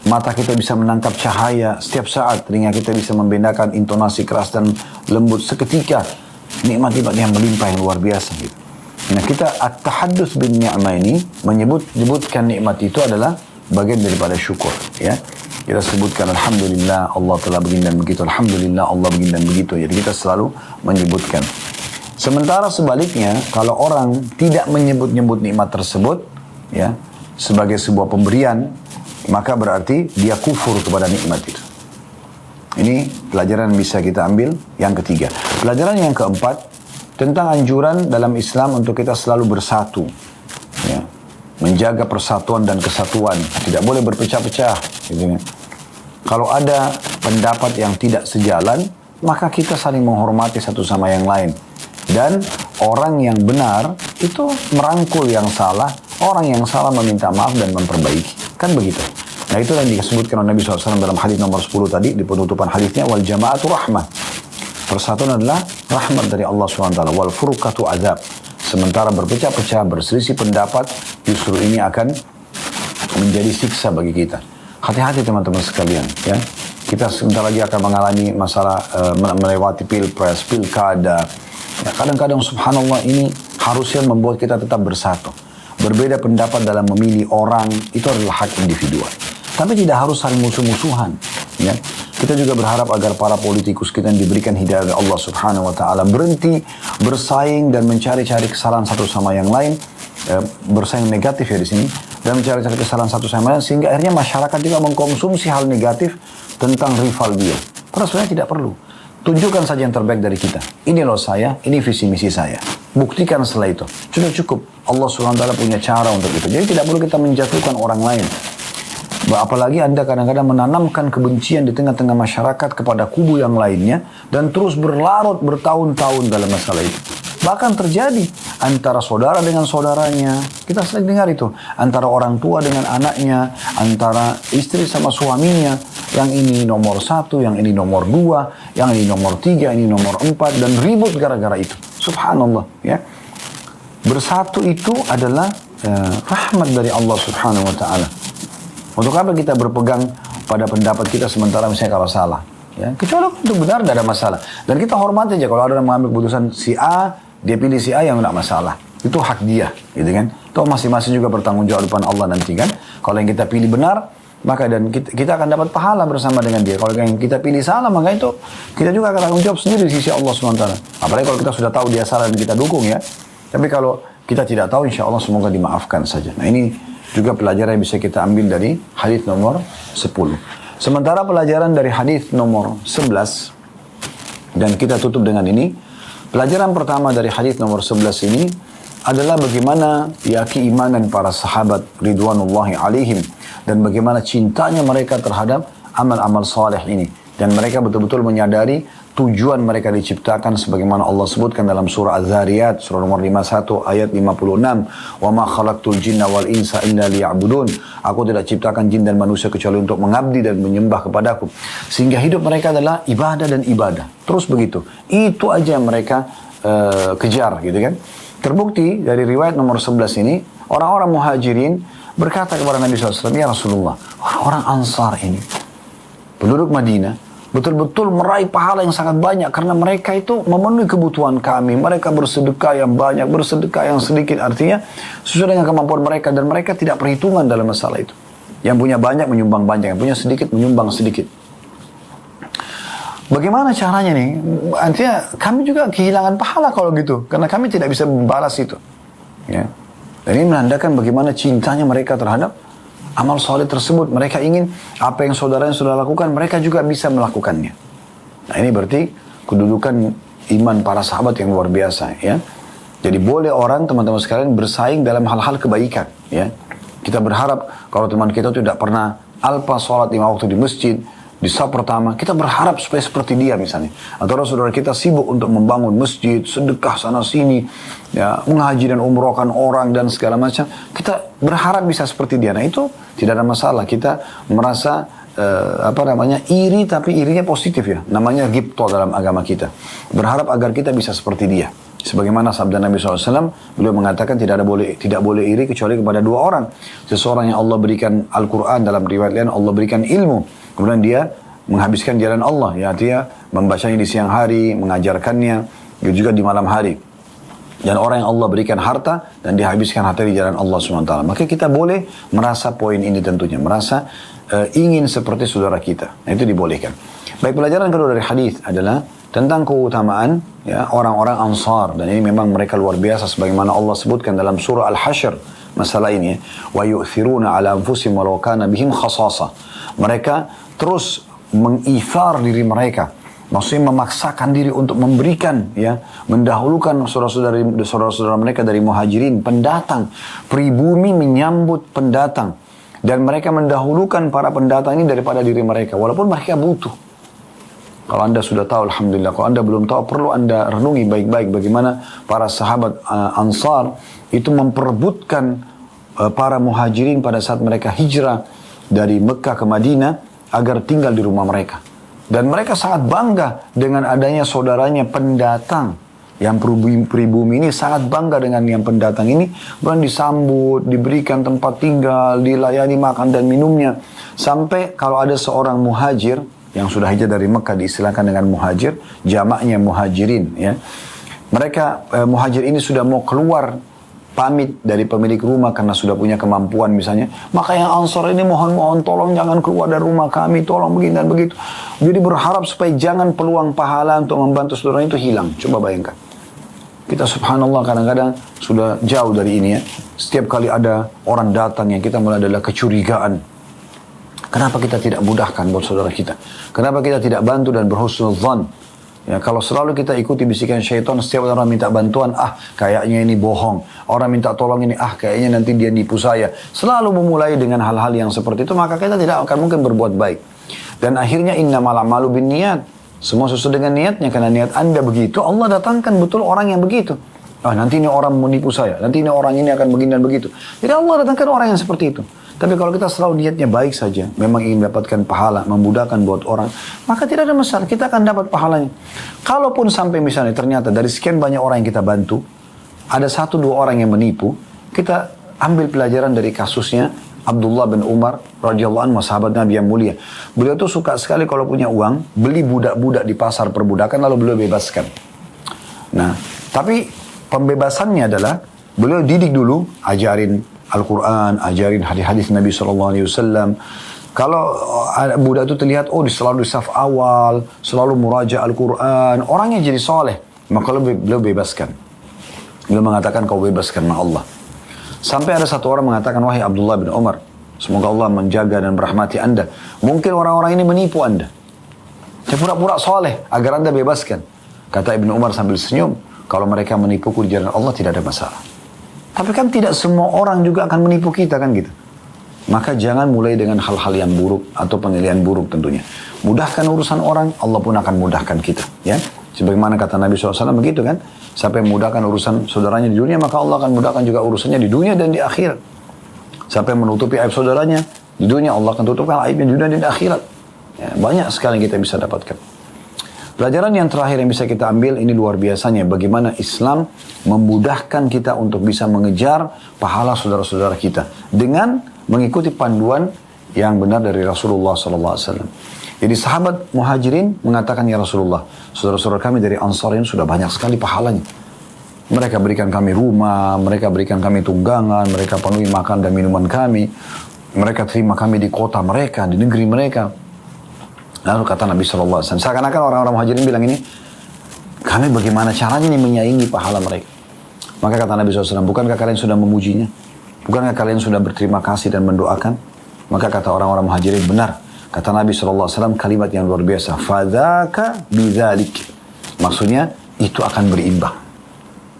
Mata kita bisa menangkap cahaya setiap saat, telinga kita bisa membedakan intonasi keras dan lembut seketika. Nikmat-nikmat yang melimpah yang luar biasa gitu. Nah, kita at-tahaddus bin ni'mah ini menyebutkan nikmat itu adalah bagian daripada syukur, ya. Kita sebutkan Alhamdulillah Allah telah begini dan begitu, Alhamdulillah Allah begini dan begitu. Jadi kita selalu menyebutkan. Sementara sebaliknya, kalau orang tidak menyebut-nyebut nikmat tersebut, ya, sebagai sebuah pemberian, maka berarti dia kufur kepada nikmat itu. Ini pelajaran yang bisa kita ambil yang ketiga. Pelajaran yang keempat, tentang anjuran dalam Islam untuk kita selalu bersatu, ya, menjaga persatuan dan kesatuan, tidak boleh berpecah-pecah, gitu ya. Kalau ada pendapat yang tidak sejalan, maka kita saling menghormati satu sama yang lain. Dan orang yang benar itu merangkul yang salah, orang yang salah meminta maaf dan memperbaiki. Kan begitu. Nah itu yang disebutkan oleh Nabi SAW dalam hadis nomor 10 tadi, di penutupan hadisnya, wal jama'atu rahmah. Persatuan adalah rahmat dari Allah SWT. Wal furqatu azab. Sementara berpecah-pecah, berselisih pendapat, justru ini akan menjadi siksa bagi kita. Hati-hati teman-teman sekalian, ya. Kita sebentar lagi akan mengalami masalah melewati pilpres, pilkada. Ya, kadang-kadang subhanallah ini harusnya membuat kita tetap bersatu. Berbeda pendapat dalam memilih orang itu adalah hak individual. Tapi tidak harus saling musuh-musuhan. Ya. Kita juga berharap agar para politikus kita yang diberikan hidayah oleh Allah Subhanahu Wa Taala berhenti bersaing dan mencari-cari kesalahan satu sama yang lain, bersaing negatif ya di sini, dan mencari-cari kesalahan satu sama lain, sehingga akhirnya masyarakat juga mengkonsumsi hal negatif tentang rival dia. Padahal sebenarnya tidak perlu. Tunjukkan saja yang terbaik dari kita. Ini loh saya, ini visi misi saya. Buktikan setelah itu. Sudah cukup. Allah SWT punya cara untuk itu. Jadi tidak perlu kita menjatuhkan orang lain. Apalagi Anda kadang-kadang menanamkan kebencian di tengah-tengah masyarakat kepada kubu yang lainnya. Dan terus berlarut bertahun-tahun dalam masalah itu. Bahkan terjadi antara saudara dengan saudaranya. Kita sering dengar itu. Antara orang tua dengan anaknya. Antara istri sama suaminya. Yang ini nomor 1, yang ini nomor 2, yang ini nomor 3, ini nomor 4. Dan ribut gara-gara itu. Subhanallah. Ya. Bersatu itu adalah rahmat dari Allah Subhanahu Wa Ta'ala. Untuk apa kita berpegang pada pendapat kita sementara misalnya kalau salah. Ya. Kecuali itu benar, tidak ada masalah. Dan kita hormati aja kalau ada yang mengambil keputusan si A, dia pilih si A yang tidak masalah. Itu hak dia, gitu kan. Toh masing-masing juga bertanggung jawab depan Allah nanti kan. Kalau yang kita pilih benar, maka dan kita akan dapat pahala bersama dengan dia. Kalau yang kita pilih salah, maka itu kita juga akan tanggung jawab sendiri di sisi Allah SWT. Apalagi kalau kita sudah tahu dia salah dan kita dukung ya. Tapi kalau kita tidak tahu, insya Allah semoga dimaafkan saja. Nah ini juga pelajaran yang bisa kita ambil dari hadis nomor 10. Sementara pelajaran dari hadis nomor 11, dan kita tutup dengan ini. Pelajaran pertama dari hadis nomor 11 ini adalah bagaimana ya keimanan para sahabat ridwanullahi alaihim dan bagaimana cintanya mereka terhadap amal-amal saleh ini, dan mereka betul-betul menyadari tujuan mereka diciptakan sebagaimana Allah sebutkan dalam surah Az-Zariyat surah nomor 51 ayat 56, wa ma khalaqtul jinna wal insa illa liya'budun, aku tidak ciptakan jin dan manusia kecuali untuk mengabdi dan menyembah kepadaku. Sehingga hidup mereka adalah ibadah dan ibadah terus begitu, itu aja yang mereka kejar gitu kan. Terbukti dari riwayat nomor 11 ini, orang-orang muhajirin berkata kepada Nabi SAW, ya Rasulullah, orang-orang Ansar ini, penduduk Madinah, betul-betul meraih pahala yang sangat banyak karena mereka itu memenuhi kebutuhan kami. Mereka bersedekah yang banyak, bersedekah yang sedikit, artinya sesuai dengan kemampuan mereka, dan mereka tidak perhitungan dalam masalah itu. Yang punya banyak menyumbang banyak, yang punya sedikit menyumbang sedikit. Bagaimana caranya nih? Artinya kami juga kehilangan pahala kalau gitu, karena kami tidak bisa membalas itu. Ya. Dan ini menandakan bagaimana cintanya mereka terhadap amal soleh tersebut. Mereka ingin apa yang saudaranya sudah lakukan, mereka juga bisa melakukannya. Nah ini berarti kedudukan iman para sahabat yang luar biasa. Ya. Jadi boleh orang, teman-teman sekalian, bersaing dalam hal-hal kebaikan. Ya. Kita berharap kalau teman kita tidak pernah alpa sholat 5 waktu di masjid, di saf pertama, kita berharap supaya seperti dia misalnya. Atau saudara kita sibuk untuk membangun masjid, sedekah sana sini, ya, menghaji dan umrohkan orang dan segala macam. Kita berharap bisa seperti dia. Nah itu tidak ada masalah. Kita merasa iri, tapi irinya positif ya. Namanya ghibto dalam agama kita. Berharap agar kita bisa seperti dia. Sebagaimana sabda Nabi SAW, beliau mengatakan tidak boleh iri kecuali kepada 2 orang. Seseorang yang Allah berikan Al-Quran, dalam riwayat lain Allah berikan ilmu. Kemudian dia menghabiskan jalan Allah, ya, artinya membacanya di siang hari, mengajarkannya juga di malam hari. Dan orang yang Allah berikan harta dan dihabiskan harta di jalan Allah SWT. Maka kita boleh merasa poin ini tentunya, merasa ingin seperti saudara kita. Nah, itu dibolehkan. Baik, pelajaran kedua dari hadis adalah tentang keutamaan ya orang-orang Ansar, dan ini memang mereka luar biasa sebagaimana Allah sebutkan dalam surah Al-Hasyr masalah ini ya. Wa yu'thiruna 'ala anfusihim walau kana bihim khasasa. Mereka terus mengithar diri mereka, maksudnya memaksakan diri untuk memberikan, ya, mendahulukan saudara-saudara mereka dari muhajirin, pendatang, pribumi menyambut pendatang, dan mereka mendahulukan para pendatang ini daripada diri mereka, walaupun mereka butuh. Kalau Anda sudah tahu, alhamdulillah. Kalau Anda belum tahu, perlu Anda renungi baik-baik bagaimana para sahabat Ansar itu memperebutkan para muhajirin pada saat mereka hijrah dari Mekah ke Madinah agar tinggal di rumah mereka. Dan mereka sangat bangga dengan adanya saudaranya pendatang. Yang pribumi ini sangat bangga dengan yang pendatang ini. Kemudian disambut, diberikan tempat tinggal, dilayani makan dan minumnya. Sampai kalau ada seorang muhajir yang sudah hijrah dari Mekah, diistilahkan dengan muhajir, jamaknya muhajirin. Ya. Mereka muhajir ini sudah mau keluar, pamit dari pemilik rumah karena sudah punya kemampuan misalnya. Maka yang Ansar ini mohon tolong jangan keluar dari rumah kami, tolong begini dan begitu. Jadi berharap supaya jangan peluang pahala untuk membantu saudara itu hilang. Coba bayangkan. Kita subhanallah kadang-kadang sudah jauh dari ini ya. Setiap kali ada orang datang yang kita mulai adalah kecurigaan. Kenapa kita tidak mudahkan buat saudara kita? Kenapa kita tidak bantu dan berhusnudzan? Ya, kalau selalu kita ikuti bisikan syaitan, setiap orang minta bantuan, kayaknya ini bohong. Orang minta tolong ini, kayaknya nanti dia nipu saya. Selalu memulai dengan hal-hal yang seperti itu, maka kita tidak akan mungkin berbuat baik. Dan akhirnya innamal a'malu binniyat. Semua sesuai dengan niatnya, karena niat Anda begitu, Allah datangkan betul orang yang begitu. Nanti ini orang menipu saya, nanti ini orang ini akan begini dan begitu. Jadi Allah datangkan orang yang seperti itu. Tapi kalau kita selalu niatnya baik saja, memang ingin mendapatkan pahala, memudahkan buat orang, maka tidak ada masalah, kita akan dapat pahalanya. Kalaupun sampai misalnya ternyata dari sekian banyak orang yang kita bantu, ada 1-2 orang yang menipu, kita ambil pelajaran dari kasusnya Abdullah bin Umar radhiyallahu anhu, sahabat Nabi yang mulia. Beliau tuh suka sekali kalau punya uang, beli budak-budak di pasar perbudakan lalu beliau bebaskan. Nah, tapi pembebasannya adalah beliau didik dulu, ajarin Al-Quran, ajarin hadis-hadis Nabi SAW. Kalau budak itu terlihat, selalu di saf awal, selalu muraja Al-Quran, orangnya jadi soleh, maka beliau bebaskan. Beliau mengatakan, kau bebas karena Allah. Sampai ada satu orang mengatakan, wahai Abdullah bin Umar, semoga Allah menjaga dan merahmati anda. Mungkin orang-orang ini menipu anda. Dia pura-pura soleh, agar anda bebaskan. Kata Ibnu Umar sambil senyum, kalau mereka menipuku di jalan Allah tidak ada masalah. Tapi kan tidak semua orang juga akan menipu kita kan gitu. Maka jangan mulai dengan hal-hal yang buruk atau penilaian buruk tentunya. Mudahkan urusan orang, Allah pun akan mudahkan kita. Ya, sebagaimana kata Nabi SAW begitu kan. Siapa yang mudahkan urusan saudaranya di dunia, maka Allah akan mudahkan juga urusannya di dunia dan di akhirat. Siapa yang menutupi aib saudaranya di dunia, Allah akan tutupkan aibnya di dunia dan di akhirat. Ya, banyak sekali yang kita bisa dapatkan. Pelajaran yang terakhir yang bisa kita ambil ini luar biasanya bagaimana Islam memudahkan kita untuk bisa mengejar pahala saudara-saudara kita dengan mengikuti panduan yang benar dari Rasulullah SAW. Jadi sahabat Muhajirin mengatakan, ya Rasulullah, saudara-saudara kami dari Ansar ini sudah banyak sekali pahalanya. Mereka berikan kami rumah, mereka berikan kami tunggangan, mereka penuhi makan dan minuman kami, mereka terima kami di kota mereka, di negeri mereka. Lalu kata Nabi SAW, seakan-akan orang-orang Muhajirin bilang ini, kami bagaimana caranya nih menyaingi pahala mereka. Maka kata Nabi SAW, bukankah kalian sudah memujinya? Bukankah kalian sudah berterima kasih dan mendoakan? Maka kata orang-orang Muhajirin, benar. Kata Nabi SAW, kalimat yang luar biasa, fadzaka bidzalik. Maksudnya, itu akan berimbang.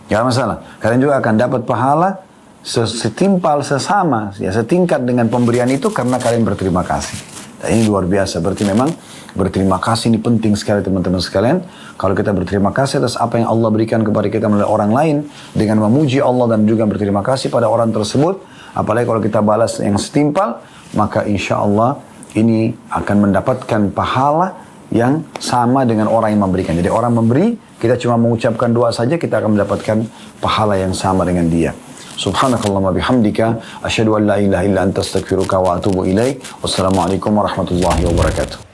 Gak masalah. Kalian juga akan dapat pahala setimpal, sesama, ya, setingkat dengan pemberian itu karena kalian berterima kasih. Dan ini luar biasa, berarti memang berterima kasih ini penting sekali teman-teman sekalian. Kalau kita berterima kasih atas apa yang Allah berikan kepada kita melalui orang lain, dengan memuji Allah dan juga berterima kasih pada orang tersebut, apalagi kalau kita balas yang setimpal, maka insya Allah ini akan mendapatkan pahala yang sama dengan orang yang memberikan. Jadi orang memberi, kita cuma mengucapkan doa saja, kita akan mendapatkan pahala yang sama dengan dia. Subhanakallahumma bihamdika asyhadu an la ilaha illa anta astaghfiruka wa atubu ilaik. Wassalamualaikum warahmatullahi wabarakatuh.